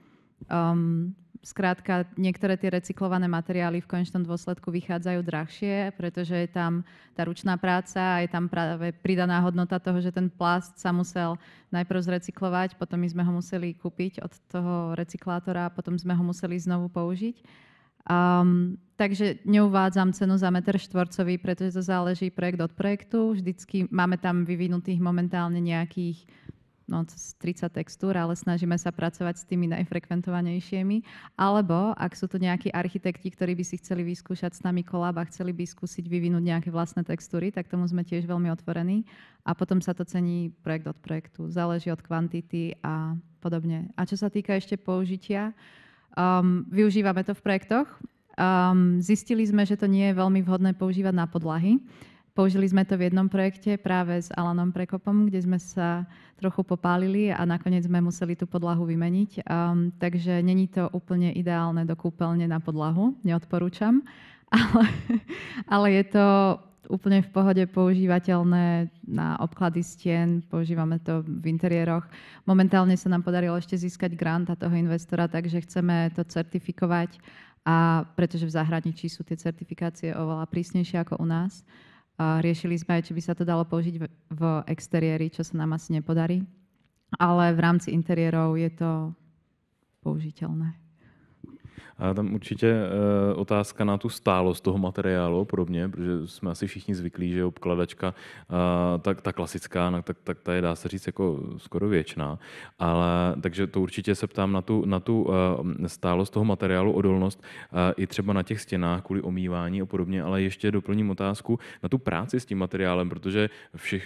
skrátka niektoré tie recyklované materiály v konečnom dôsledku vychádzajú drahšie, pretože je tam tá ručná práca a je tam práve pridaná hodnota toho, že ten plast sa musel najprv zrecyklovať, potom my sme ho museli kúpiť od toho recyklátora a potom sme ho museli znovu použiť. Takže neuvádzam cenu za metr štvorcový, pretože to záleží projekt od projektu. Vždycky máme tam vyvinutých momentálne nejakých 30 textúr, ale snažíme sa pracovať s tými najfrekventovanejšími. Alebo ak sú to nejakí architekti, ktorí by si chceli vyskúšať s nami kolab a chceli by skúsiť vyvinúť nejaké vlastné textúry, tak tomu sme tiež veľmi otvorení. A potom sa to cení projekt od projektu. Záleží od kvantity a podobne. A čo sa týka ešte použitia, využívame to v projektoch. Zistili sme, že to nie je veľmi vhodné používať na podlahy. Použili sme to v jednom projekte práve s Alanom Prekopom, kde sme sa trochu popálili a nakoniec sme museli tú podlahu vymeniť. Takže není to úplne ideálne do kúpeľne na podlahu, neodporúčam, ale je to úplne v pohode používateľné na obklady stien, používame to v interiéroch. Momentálne sa nám podarilo ešte získať grant a toho investora, takže chceme to certifikovať, a pretože v zahraničí sú tie certifikácie oveľa prísnejšie ako u nás. Riešili sme aj, či by sa to dalo použiť v exteriéri, čo sa nám asi nepodarí, ale v rámci interiérov je to použiteľné. A tam určitě otázka na tu stálost toho materiálu podobně, protože jsme asi všichni zvyklí, že obkladačka, ta klasická, no, tak ta je, dá se říct, jako skoro věčná. Ale takže to určitě se ptám na tu stálost toho materiálu, odolnost i třeba na těch stěnách kvůli omývání a podobně, ale ještě doplním otázku na tu práci s tím materiálem, protože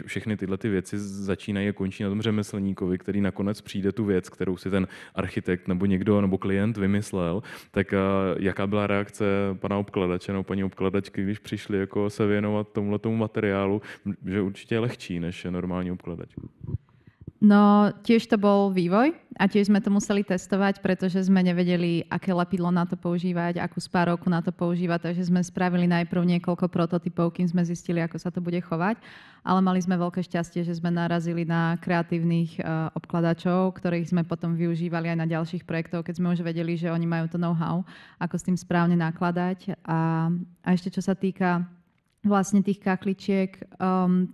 všechny tyhle ty věci začínají a končí na tom řemeslníkovi, který nakonec přijde tu věc, kterou si ten architekt nebo někdo nebo klient vymyslel. Tak jaká byla reakce pana obkladače nebo paní obkladačky, když přišli jako se věnovat tomuto materiálu, že určitě je lehčí než normální obkladač? No, tiež to bol vývoj a tiež sme to museli testovať, pretože sme nevedeli, aké lepidlo na to používať, akú spárovku na to používať, takže sme spravili najprv niekoľko prototypov, kým sme zistili, ako sa to bude chovať, ale mali sme veľké šťastie, že sme narazili na kreatívnych obkladačov, ktorých sme potom využívali aj na ďalších projektoch, keď sme už vedeli, že oni majú to know-how, ako s tým správne nakladať. A ešte čo sa týka vlastne tých kakličiek,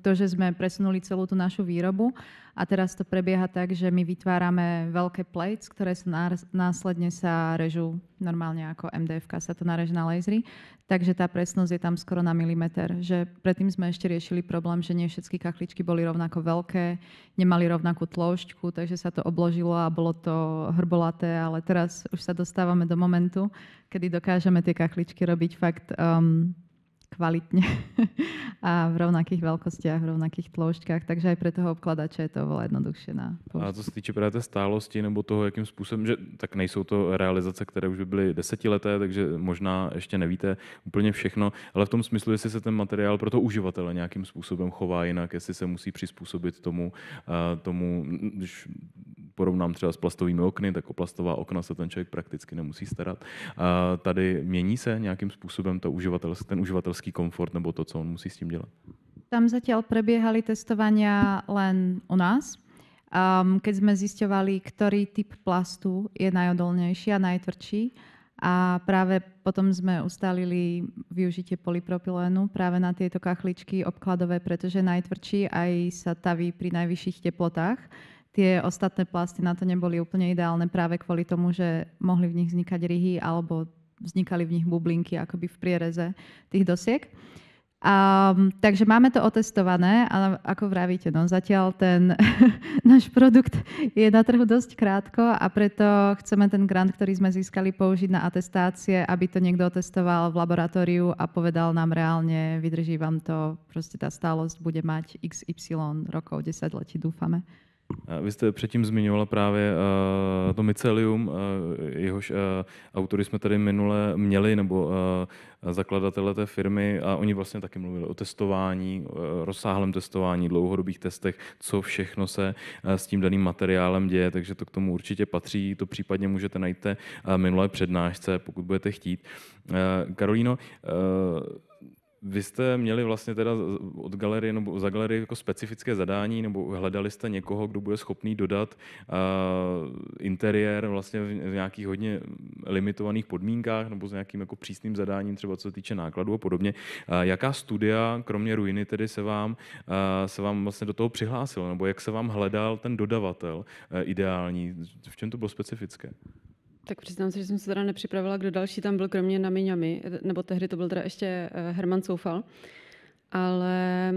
to, že sme presunuli celú tú našu výrobu a teraz to prebieha tak, že my vytvárame veľké plates, ktoré sa následne sa režú normálne ako MDF-ka, sa to nareže na lasery, takže tá presnosť je tam skoro na milimeter. Že predtým sme ešte riešili problém, že nie všetky kakličky boli rovnako veľké, nemali rovnakú tĺšťku, takže sa to obložilo a bolo to hrbolaté, ale teraz už sa dostávame do momentu, kedy dokážeme tie kakličky robiť fakt kvalitne a v rovnakých veľkostiach, v rovnakých tloušťkách, takže aj pre toho obkladače je to oveľa jednoduchšie na použití. A co se týče právě té stálosti nebo toho, jakým způsobem, že tak nejsou to realizace, které už by byly desetileté, takže možná ještě nevíte úplně všechno, ale v tom smyslu, jestli se ten materiál pro toho uživatele nějakým způsobem chová jinak, jestli se musí přizpůsobit tomu, když porovnám třeba s plastovými okny, tak o plastová okna se ten člověk prakticky nemusí starat. A tady mění se nějakým způsobem ten uživatelský komfort nebo to, co on musí s tím dělat? Tam zatiaľ prebiehali testovania len u nás. Keď sme zisťovali, ktorý typ plastu je najodolnejší a najtvrdší. A práve potom sme ustálili využitie polypropylénu práve na tieto kachličky obkladové, pretože najtvrdší aj sa taví pri najvyšších teplotách. Tie ostatné plasty na to neboli úplne ideálne práve kvôli tomu, že mohli v nich vznikať ryhy alebo vznikali v nich bublinky akoby v priereze tých dosiek. Takže máme to otestované, ale ako vravíte, no zatiaľ ten náš produkt je na trhu dosť krátko a preto chceme ten grant, ktorý sme získali, použiť na atestácie, aby to niekto otestoval v laboratóriu a povedal nám reálne, vydrží vám to, proste tá stálosť bude mať XY rokov, 10 letí, dúfame. Vy jste předtím zmiňovala právě to mycelium, jehož autory jsme tady minule měli, nebo zakladatele té firmy, a oni vlastně taky mluvili o testování, rozsáhlém testování, dlouhodobých testech, co všechno se s tím daným materiálem děje, takže to k tomu určitě patří, to případně můžete najít té minulé přednášce, pokud budete chtít. Karolíno, vy jste měli vlastně teda od galerie nebo za galerii jako specifické zadání, nebo hledali jste někoho, kdo bude schopný dodat interiér vlastně v nějakých hodně limitovaných podmínkách nebo s nějakým jako přísným zadáním, třeba co se týče nákladů a podobně. Jaká studia, kromě ruiny, tedy se vám vlastně do toho přihlásilo, nebo jak se vám hledal ten dodavatel ideální? V čem to bylo specifické? Tak přiznám se, že jsem se teda nepřipravila, kdo další tam byl kromě Nami, nebo tehdy to byl teda ještě Herman Soufal. Ale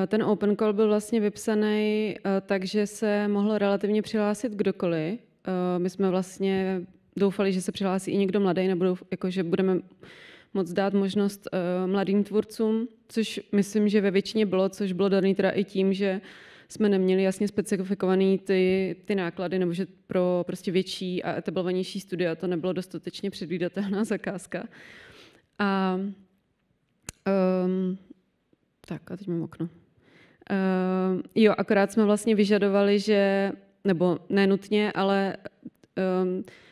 ten open call byl vlastně vypsaný tak, že se mohl relativně přihlásit kdokoliv. My jsme vlastně doufali, že se přihlásí i někdo mladý, nebo jako, že budeme moc dát možnost mladým tvůrcům, což myslím, že ve většině bylo, což bylo daný teda i tím, že jsme neměli jasně specifikovaný ty náklady, nebo že pro prostě větší a etablovanější studia to nebylo dostatečně předvídatelná zakázka. A tak a teď mám okno. Jo, akorát jsme vlastně vyžadovali, že, nebo ne nutně, ale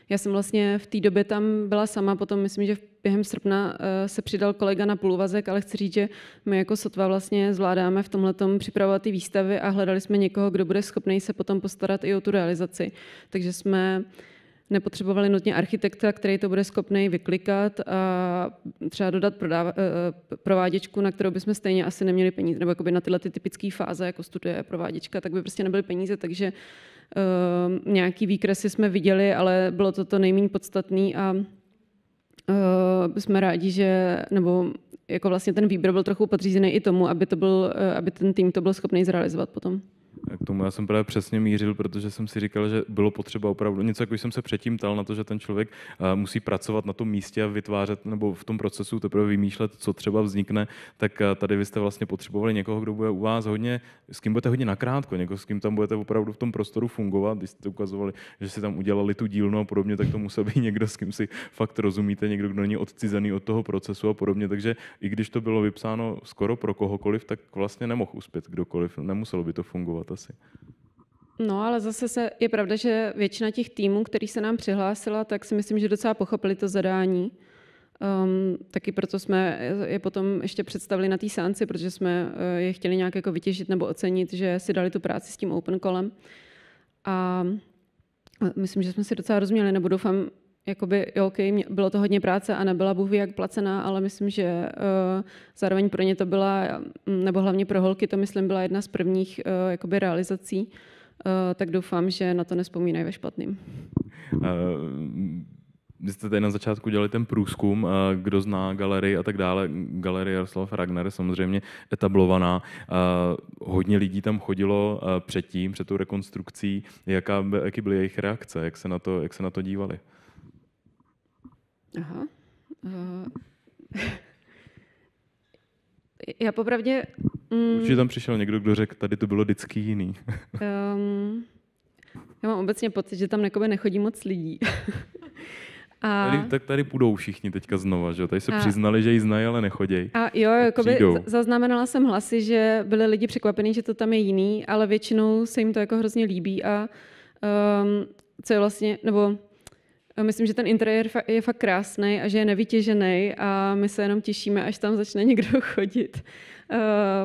já jsem vlastně v té době tam byla sama, potom myslím, že během srpna se přidal kolega na půlúvazek, ale chci říct, že my jako sotva vlastně zvládáme v tomhletom připravovat ty výstavy a hledali jsme někoho, kdo bude schopný se potom postarat i o tu realizaci. Takže jsme nepotřebovali nutně architekta, který to bude schopný vyklikat a třeba dodat prováděčku, na kterou bychom stejně asi neměli peníze, nebo jakoby na tyhle ty typické fáze, jako studie prováděčka, tak by prostě nebyly peníze, takže nějaký výkresy jsme viděli, ale bylo to nejméně podstatný a jsme rádi, že, nebo jako vlastně ten výběr byl trochu podřízený i tomu, aby ten tým to byl schopný zrealizovat potom. K tomu já jsem právě přesně mířil, protože jsem si říkal, že bylo potřeba opravdu něco, jako jsem se předtím ptal na to, že ten člověk musí pracovat na tom místě a vytvářet nebo v tom procesu teprve vymýšlet, co třeba vznikne, tak tady vy jste vlastně potřebovali někoho, kdo bude u vás hodně, s kým budete hodně nakrátko, někoho, s kým tam budete opravdu v tom prostoru fungovat. Když jste ukazovali, že si tam udělali tu dílnu a podobně, tak to musel být někdo, s kým si fakt rozumíte, někdo, kdo není odcizený od toho procesu a podobně. Takže i když to bylo vypsáno skoro pro kohokoliv, tak vlastně nemohl uspět kdokoliv, nemuselo by to fungovat asi. No, ale zase je pravda, že většina těch týmů, který se nám přihlásila, tak si myslím, že docela pochopili to zadání. Taky proto jsme je potom ještě představili na té seanci, protože jsme je chtěli nějak jako vytěžit nebo ocenit, že si dali tu práci s tím open callem. A myslím, že jsme si docela rozuměli, nebo doufám, jakoby, jo, okay, bylo to hodně práce a nebyla bůh ví jak placená, ale myslím, že zároveň pro ně to byla, nebo hlavně pro holky to myslím byla jedna z prvních jakoby realizací, tak doufám, že na to nevzpomínají ve špatným. Vy jste tady na začátku dělali ten průzkum, kdo zná galerii a tak dále. Galerie Jaroslava Fragner samozřejmě etablovaná. Hodně lidí tam chodilo předtím, před tou rekonstrukcí. Jaké byly jejich reakce? Jak se na to dívali? Aha. Já popravdě... Určitě tam přišel někdo, kdo řekl, tady to bylo vždycky jiný. Já mám obecně pocit, že tam nechodí moc lidí. Tady půjdou všichni teďka znova, že? Tady se přiznali, že ji znají, ale nechodějí. A jo, zaznamenala jsem hlasy, že byli lidi překvapení, že to tam je jiný, ale většinou se jim to jako hrozně líbí a co je vlastně, nebo myslím, že ten interiér je fakt krásný a že je nevytěžený a my se jenom těšíme, až tam začne někdo chodit.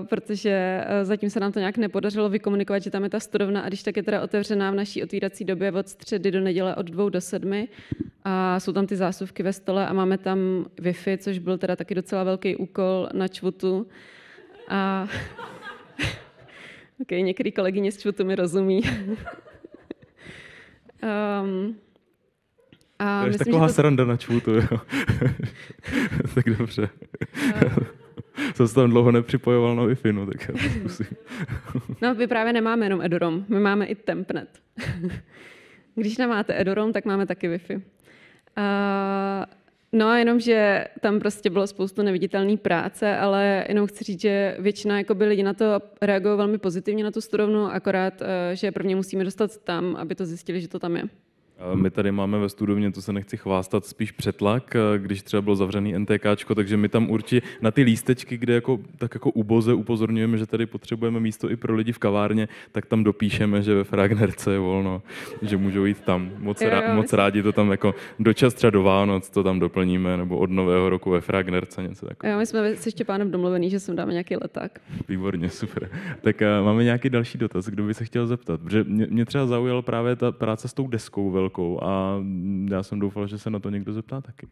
Protože zatím se nám to nějak nepodařilo vykomunikovat, že tam je ta studovna a když tak je teda otevřená v naší otvírací době od středy do neděle od 2 do 7 a jsou tam ty zásuvky ve stole a máme tam Wi-Fi, což byl teda taky docela velký úkol na čvutu. A okay, některý kolegyně z čvutu mi rozumí. To je taková sranda na čvutu, jo. Tak dobře. Jsem se tam dlouho nepřipojoval na Wi-Fi, no tak já to zkusím. No, my právě nemáme jenom Edurom, my máme i Tempnet. Když nemáte Edurom, tak máme taky Wi-Fi. No a jenom, že tam prostě bylo spoustu neviditelné práce, ale jenom chci říct, že většina lidí na to reagují velmi pozitivně na tu studovnu, akorát, že prvně musíme dostat tam, aby to zjistili, že to tam je. My tady máme ve studovně, to se nechci chvástat, spíš přetlak, když třeba bylo zavřený NTKčko, takže my tam určitě na ty lístečky, kde tak jako uboze upozorňujeme, že tady potřebujeme místo i pro lidi v kavárně, tak tam dopíšeme, že ve Fragnerce je volno, že můžou jít tam. Moc rádi to tam jako dočas třeba do Vánoc to tam doplníme, nebo od Nového roku ve Fragnerce, něco takového. My jsme se Štěpánem domluvený, že sem dáme nějaký leták. Výborně, super. Tak máme nějaký další dotaz, kdo by se chtěl zeptat, protože mě třeba zaujala právě ta práce s tou deskou velkou a já jsem doufal, že se na to někdo zeptá taky.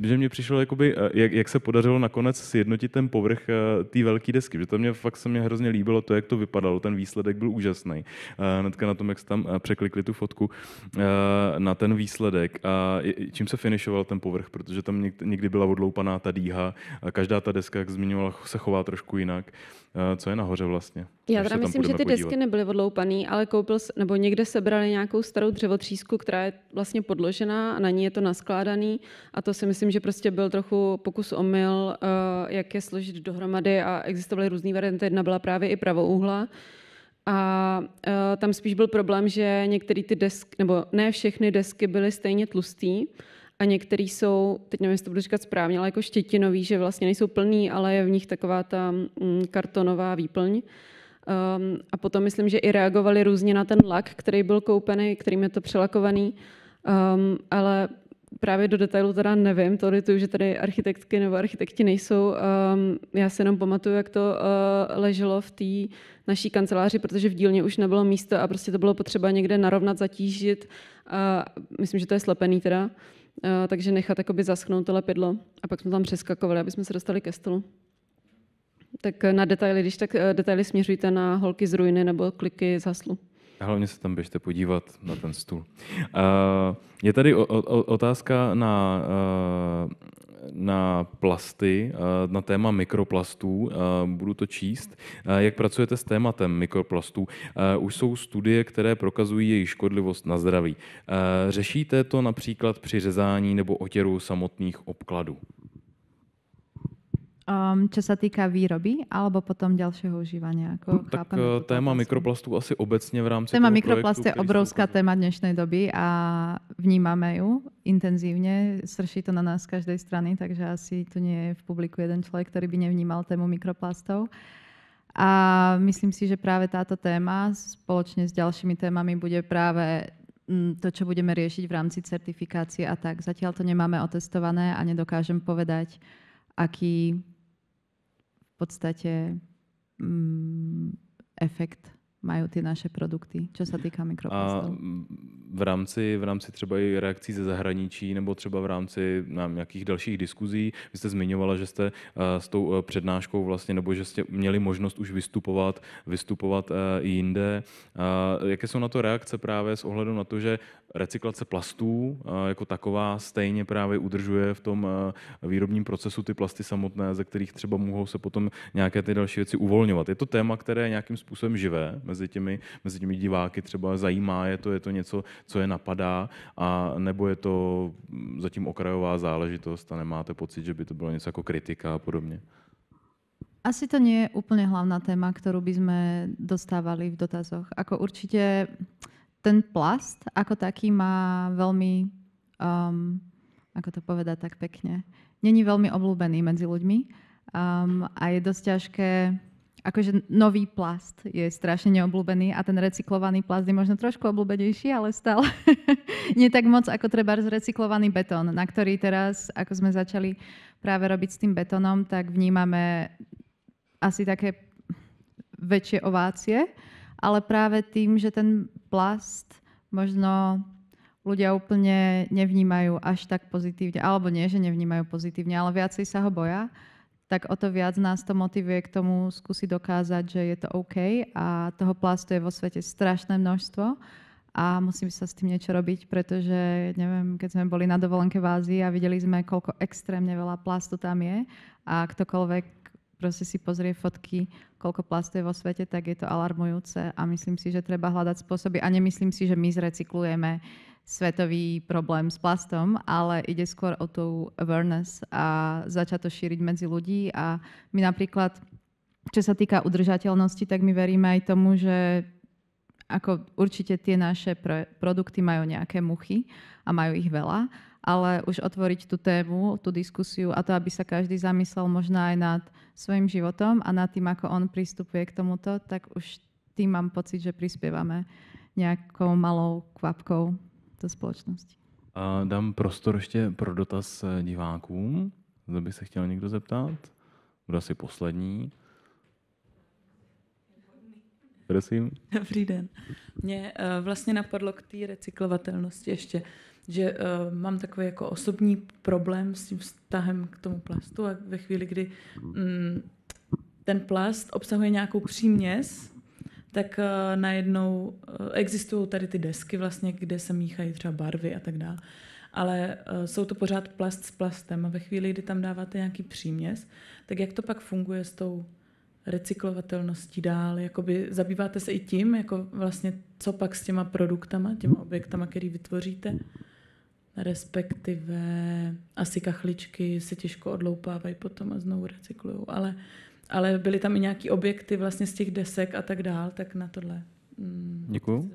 Že mě přišlo, jakoby, jak se podařilo nakonec sjednotit ten povrch té velké desky, že to se mě hrozně líbilo to, jak to vypadalo, ten výsledek byl úžasný. Hnedka na tom, jak jste tam překlikli tu fotku na ten výsledek. Čím se finišoval ten povrch, protože tam někdy byla odloupaná ta dýha, každá ta deska, jak zmiňovala, se chová trošku jinak. Co je nahoře vlastně? Já teda myslím, že ty desky nebyly odloupaný, ale nebo někde sebrali nějakou starou dřevotřísku, která je vlastně podložená a na ní je to naskládaný a to si myslím, že prostě byl trochu pokus omyl, jak je složit dohromady a existovaly různé varianty. Jedna byla právě i pravouhla a tam spíš byl problém, že některé ty desky, nebo ne všechny desky byly stejně tlustý, a některý jsou, teď nevím, jestli to budu říkat správně, ale jako štětinový, že vlastně nejsou plný, ale je v nich taková ta kartonová výplň. A potom myslím, že i reagovali různě na ten lak, který byl koupený, kterým je to přelakovaný, ale právě do detailu teda nevím, to lituju, že tady architektky nebo architekti nejsou. Já si jenom pamatuju, jak to leželo v té naší kanceláři, protože v dílně už nebylo místo a prostě to bylo potřeba někde narovnat, zatížit. Myslím, že to je slepený teda. Takže nechat jakoby zaschnout to lepidlo a pak jsme tam přeskakovali, aby jsme se dostali ke stolu. Tak na detaily, když tak detaily směřujte na holky z ruiny nebo kliky z haslu. Hlavně se tam běžte podívat na ten stůl. Je tady otázka na plasty, na téma mikroplastů. Budu to číst. Jak pracujete s tématem mikroplastů? Už jsou studie, které prokazují jejich škodlivost na zdraví. Řešíte to například při řezání nebo otěru samotných obkladů? Čo sa týka výroby, alebo potom ďalšieho užívania? Ako tak téma mikroplastů asi obecně v rámci téma toho mikroplast je obrovská téma dnešnej doby a vnímame ju intenzívne. Srší to na nás z každej strany, takže asi tu nie je v publiku jeden človek, ktorý by nevnímal tému mikroplastov. A myslím si, že práve táto téma spoločne s ďalšími témami bude práve to, čo budeme riešiť v rámci certifikácie a tak. Zatiaľ to nemáme otestované a nedokážem povedať, aký v podstate efekt majú ty naše produkty, čo sa týka mikroplastov. A v rámci třeba i reakcí ze zahraničí nebo třeba v rámci nějakých dalších diskuzí, vy jste zmiňovala, že jste s tou přednáškou vlastně, nebo že jste měli možnost už vystupovat i jinde. Jaké jsou na to reakce právě s ohledem na to, že recyklace plastů jako taková stejně právě udržuje v tom výrobním procesu ty plasty samotné, ze kterých třeba mohou se potom nějaké ty další věci uvolňovat. Je to téma, které je nějakým způsobem živé mezi těmi diváky, třeba zajímá je to něco, co je napadá, a nebo je to zatím okrajová záležitost a nemáte pocit, že by to bylo něco jako kritika a podobně? Asi to nie je úplne hlavná téma, ktorú by sme dostávali v dotazoch. Ako určite ten plast ako taký má veľmi, ako to povedať tak pekne, není veľmi obľúbený medzi ľuďmi a je dosť ťažké, akože nový plast je strašne neobľúbený a ten recyklovaný plast je možno trošku obľúbenejší, ale stále nie tak moc ako treba recyklovaný betón, na ktorý teraz, ako sme začali práve robiť s tým betónom, tak vnímame asi také väčšie ovácie, ale práve tým, že ten plast možno ľudia úplne nevnímajú až tak pozitívne, alebo nie, že nevnímajú pozitívne, ale viacej sa ho boja, tak o to viac nás to motivuje k tomu skúsiť dokázať, že je to OK a toho plastu je vo svete strašné množstvo a musíme sa s tým niečo robiť, pretože neviem, keď sme boli na dovolenke v Ázii a videli sme, koľko extrémne veľa plastu tam je a ktokoľvek proste si pozrie fotky, koľko plastu je vo svete, tak je to alarmujúce a myslím si, že treba hľadať spôsoby a nemyslím si, že my zrecyklujeme svetový problém s plastom, ale ide skôr o tú awareness a začať to šíriť medzi ľudí a my napríklad, čo sa týka udržateľnosti, tak my veríme aj tomu, že ako určite tie naše produkty majú nejaké muchy a majú ich veľa, ale už otvoriť tú tému, tú diskusiu a to, aby sa každý zamyslel možno aj nad svojím životom a nad tým, ako on pristupuje k tomuto, tak už tým mám pocit, že prispievame nejakou malou kvapkou do společnosti. A dám prostor ještě pro dotaz divákům. Zda by se chtěl někdo zeptat? Bude asi poslední. Prosím. Dobrý den. Mě vlastně napadlo k té recyklovatelnosti ještě, že mám takový jako osobní problém s tím vztahem k tomu plastu a ve chvíli, kdy ten plast obsahuje nějakou příměs, tak najednou existují tady ty desky vlastně, kde se míchají třeba barvy a tak dále. Ale jsou to pořád plast s plastem a ve chvíli, kdy tam dáváte nějaký příměs, tak jak to pak funguje s tou recyklovatelností dál? Jakoby zabýváte se i tím, jako vlastně co pak s těma produktama, těma objektama, který vytvoříte? Respektive asi kachličky se těžko odloupávají potom a znovu recyklujou, ale byly tam i nějaký objekty vlastně z těch desek a tak dál, tak na tohle. Děkuju.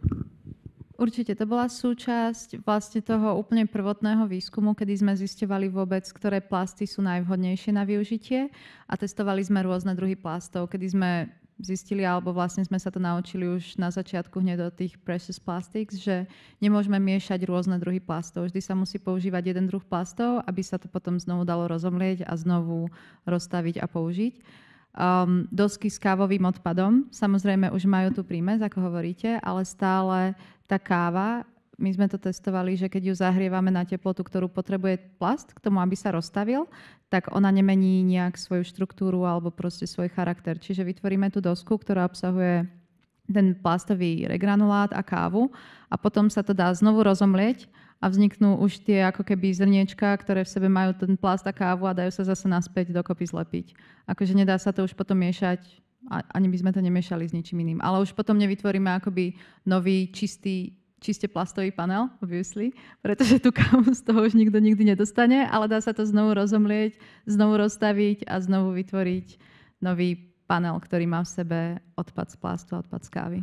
Určite, to bola súčasť vlastne toho úplne prvotného výskumu, kedy sme zisťovali vôbec, ktoré plasty sú najvhodnejšie na využitie a testovali sme rôzne druhy plastov, kedy sme zistili, alebo vlastne sme sa to naučili už na začiatku hneď do tých precious plastics, že nemôžeme miešať rôzne druhy plastov. Vždy sa musí používať jeden druh plastov, aby sa to potom znovu dalo rozomlieť a znovu rozstaviť a použiť. Dosky s kávovým odpadom, samozrejme už majú tú prímes, ako hovoríte, ale stále tá káva, my sme to testovali, že keď ju zahrievame na teplotu, ktorú potrebuje plast k tomu, aby sa rozstavil, tak ona nemení nejak svoju štruktúru alebo proste svoj charakter. Čiže vytvoríme tú dosku, ktorá obsahuje ten plastový regranulát a kávu a potom sa to dá znovu rozomlieť a vzniknú už tie ako keby zrniečka, ktoré v sebe majú ten plast a kávu a dajú sa zase naspäť dokopy zlepiť. Akože nedá sa to už potom miešať, ani by sme to nemiešali s ničím iným, ale už potom nevytvoríme akoby nový čiste plastový panel, obviously, pretože tú kávu z toho už nikto nikdy nedostane, ale dá sa to znovu rozomlieť, znovu rozstaviť a znovu vytvoriť nový panel, ktorý má v sebe odpad z plastu a odpad z kávy.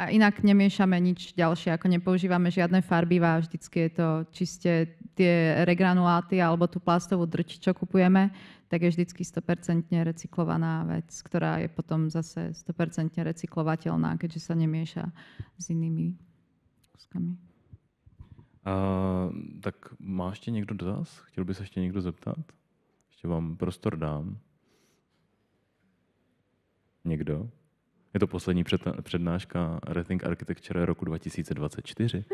A inak nemiešame nič ďalšie, ako nepoužívame žiadne farbivá, vždycky je to čiste tie regranuláty alebo tú plastovú drť, čo kupujeme, tak je vždycky 100% recyklovaná vec, ktorá je potom zase 100% recyklovateľná, keďže sa nemieša s inými kúskami. Tak má ještě někdo dotaz? Chtěl by se ještě někdo zeptat? Ještě vám prostor dám. Někdo? Je to poslední přednáška RETHINK ARCHITECTURE roku 2024.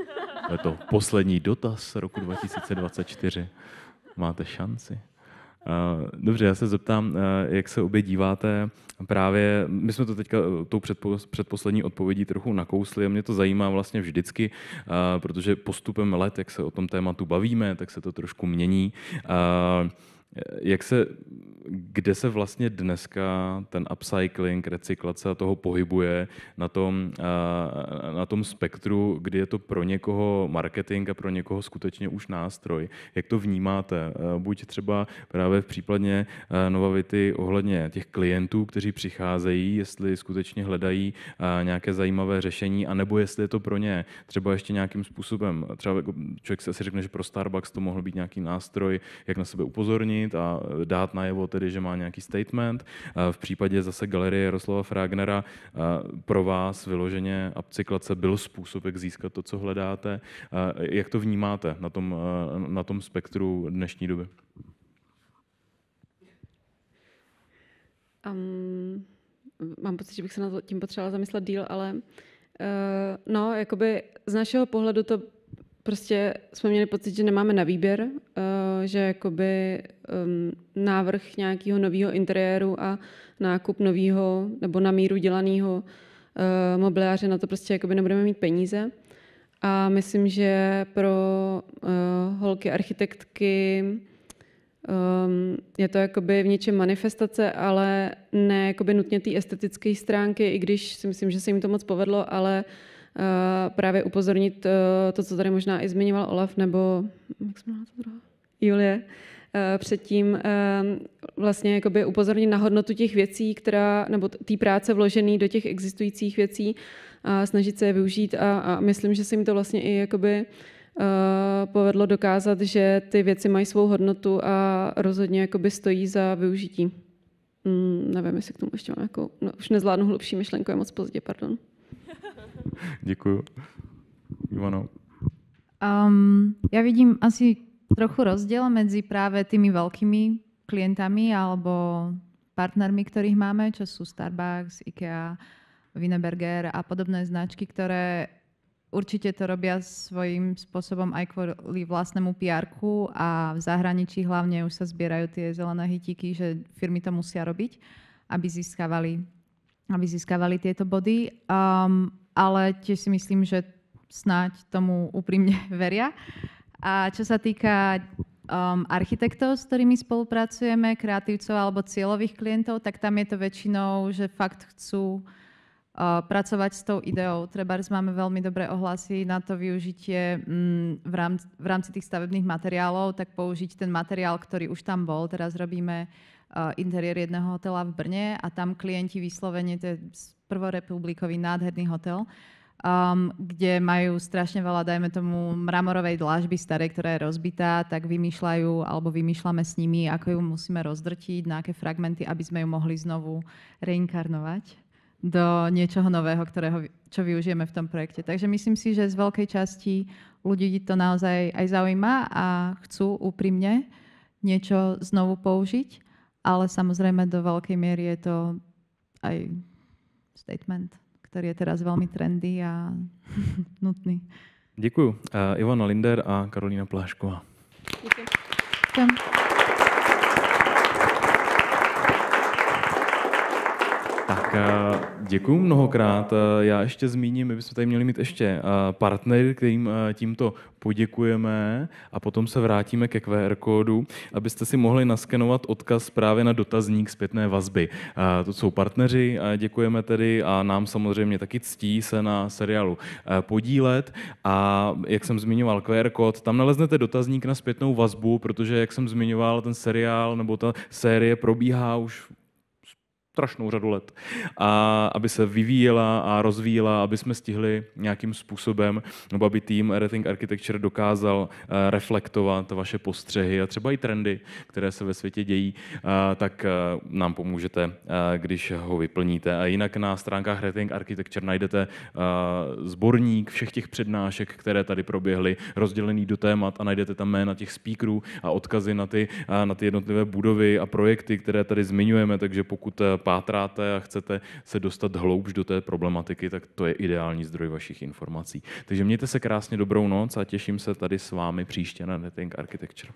Je to poslední dotaz roku 2024. Máte šanci. Dobře, já se zeptám, jak se obě díváte právě, my jsme to teďka tou předposlední odpovědí trochu nakousli a mě to zajímá vlastně vždycky, protože postupem let, jak se o tom tématu bavíme, tak se to trošku mění. Kde se vlastně dneska ten upcycling, recyklace a toho pohybuje na tom spektru, kdy je to pro někoho marketing a pro někoho skutečně už nástroj. Jak to vnímáte? Buď třeba právě v případě Novavity ohledně těch klientů, kteří přicházejí, jestli skutečně hledají nějaké zajímavé řešení, anebo jestli je to pro ně třeba ještě nějakým způsobem, třeba člověk si asi řekne, že pro Starbucks to mohl být nějaký nástroj, jak na sebe upozornit a dát najevo tedy, že má nějaký statement. V případě zase galerie Jaroslava Fragnera pro vás vyloženě upcyklace byl způsob, jak získat to, co hledáte. Jak to vnímáte na tom spektru dnešní doby? Mám pocit, že bych se nad tím potřebovala zamyslet díl, ale jakoby z našeho pohledu to prostě jsme měli pocit, že nemáme na výběr, že jakoby návrh nějakého nového interiéru a nákup nového nebo na míru dělaného mobiliáře, na to prostě jakoby nebudeme mít peníze. A myslím, že pro holky architektky je to jakoby v něčem manifestace, ale ne jakoby nutně té estetické stránky, i když si myslím, že se jim to moc povedlo, ale právě upozornit to, co tady možná i zmiňoval Olaf, nebo jak jsme to druhá? Julie, předtím vlastně jakoby upozornit na hodnotu těch věcí, nebo té práce vložený do těch existujících věcí a snažit se je využít a myslím, že se jim to vlastně i jakoby povedlo dokázat, že ty věci mají svou hodnotu a rozhodně jakoby stojí za využití. Nevím, jestli k tomu ještě mám už nezvládnu hlubší myšlenku, je moc pozdě, pardon. Děkuju. Ivano. Ja vidím asi trochu rozdiel medzi práve tými veľkými klientami alebo partnermi, ktorých máme, čo sú Starbucks, IKEA, Wienerberger a podobné značky, ktoré určite to robia svojím spôsobom aj kvôli vlastnému PR-ku a v zahraničí hlavne už sa zbierajú tie zelené hitíky, že firmy to musia robiť, aby získavali tieto body. Ale tiež si myslím, že snáď tomu úprimne veria. A čo sa týka architektov, s ktorými spolupracujeme, kreatívcov alebo cieľových klientov, tak tam je to väčšinou, že fakt chcú pracovať s tou ideou. Trebárs máme veľmi dobré ohlasy na to využitie v rámci tých stavebných materiálov, tak použiť ten materiál, ktorý už tam bol. Teraz robíme interiér jedného hotela v Brne a tam klienti vyslovene, to je prvorepublikový nádherný hotel, kde majú strašne veľa, dajme tomu, mramorovej dlažby starej, ktorá je rozbitá, tak vymýšľajú, alebo vymýšľame s nimi, ako ju musíme rozdrtiť, na aké fragmenty, aby sme ju mohli znovu reinkarnovať do niečoho nového, čo využijeme v tom projekte. Takže myslím si, že z veľkej časti ľudí to naozaj aj zaujíma a chcú úprimne niečo znovu použiť, ale samozrejme do veľkej miery je to aj statement, ktorý je teraz veľmi trendy a nutný. Děkuju. Ivana Linder a Karolína Plášková. Děkuji. Tak děkuju mnohokrát. Já ještě zmíním, my bychom tady měli mít ještě partnery, kterým tímto poděkujeme a potom se vrátíme ke QR kódu, abyste si mohli naskenovat odkaz právě na dotazník zpětné vazby. To jsou partneři, děkujeme tedy a nám samozřejmě taky ctí se na seriálu podílet a jak jsem zmiňoval QR kód, tam naleznete dotazník na zpětnou vazbu, protože jak jsem zmiňoval, ten seriál nebo ta série probíhá už strašnou řadu let, a aby se vyvíjela a rozvíjela, aby jsme stihli nějakým způsobem, nebo aby tým RETHINK ARCHITECTURE dokázal reflektovat vaše postřehy a třeba i trendy, které se ve světě dějí, tak nám pomůžete, když ho vyplníte. A jinak na stránkách RETHINK ARCHITECTURE najdete sborník všech těch přednášek, které tady proběhly, rozdělený do témat a najdete tam jména těch speakerů a odkazy na ty jednotlivé budovy a projekty, které tady zmiňujeme, takže pokud pátráte a chcete se dostat hloubš do té problematiky, tak to je ideální zdroj vašich informací. Takže mějte se krásně, dobrou noc a těším se tady s vámi příště na RETHINK ARCHITECTURE.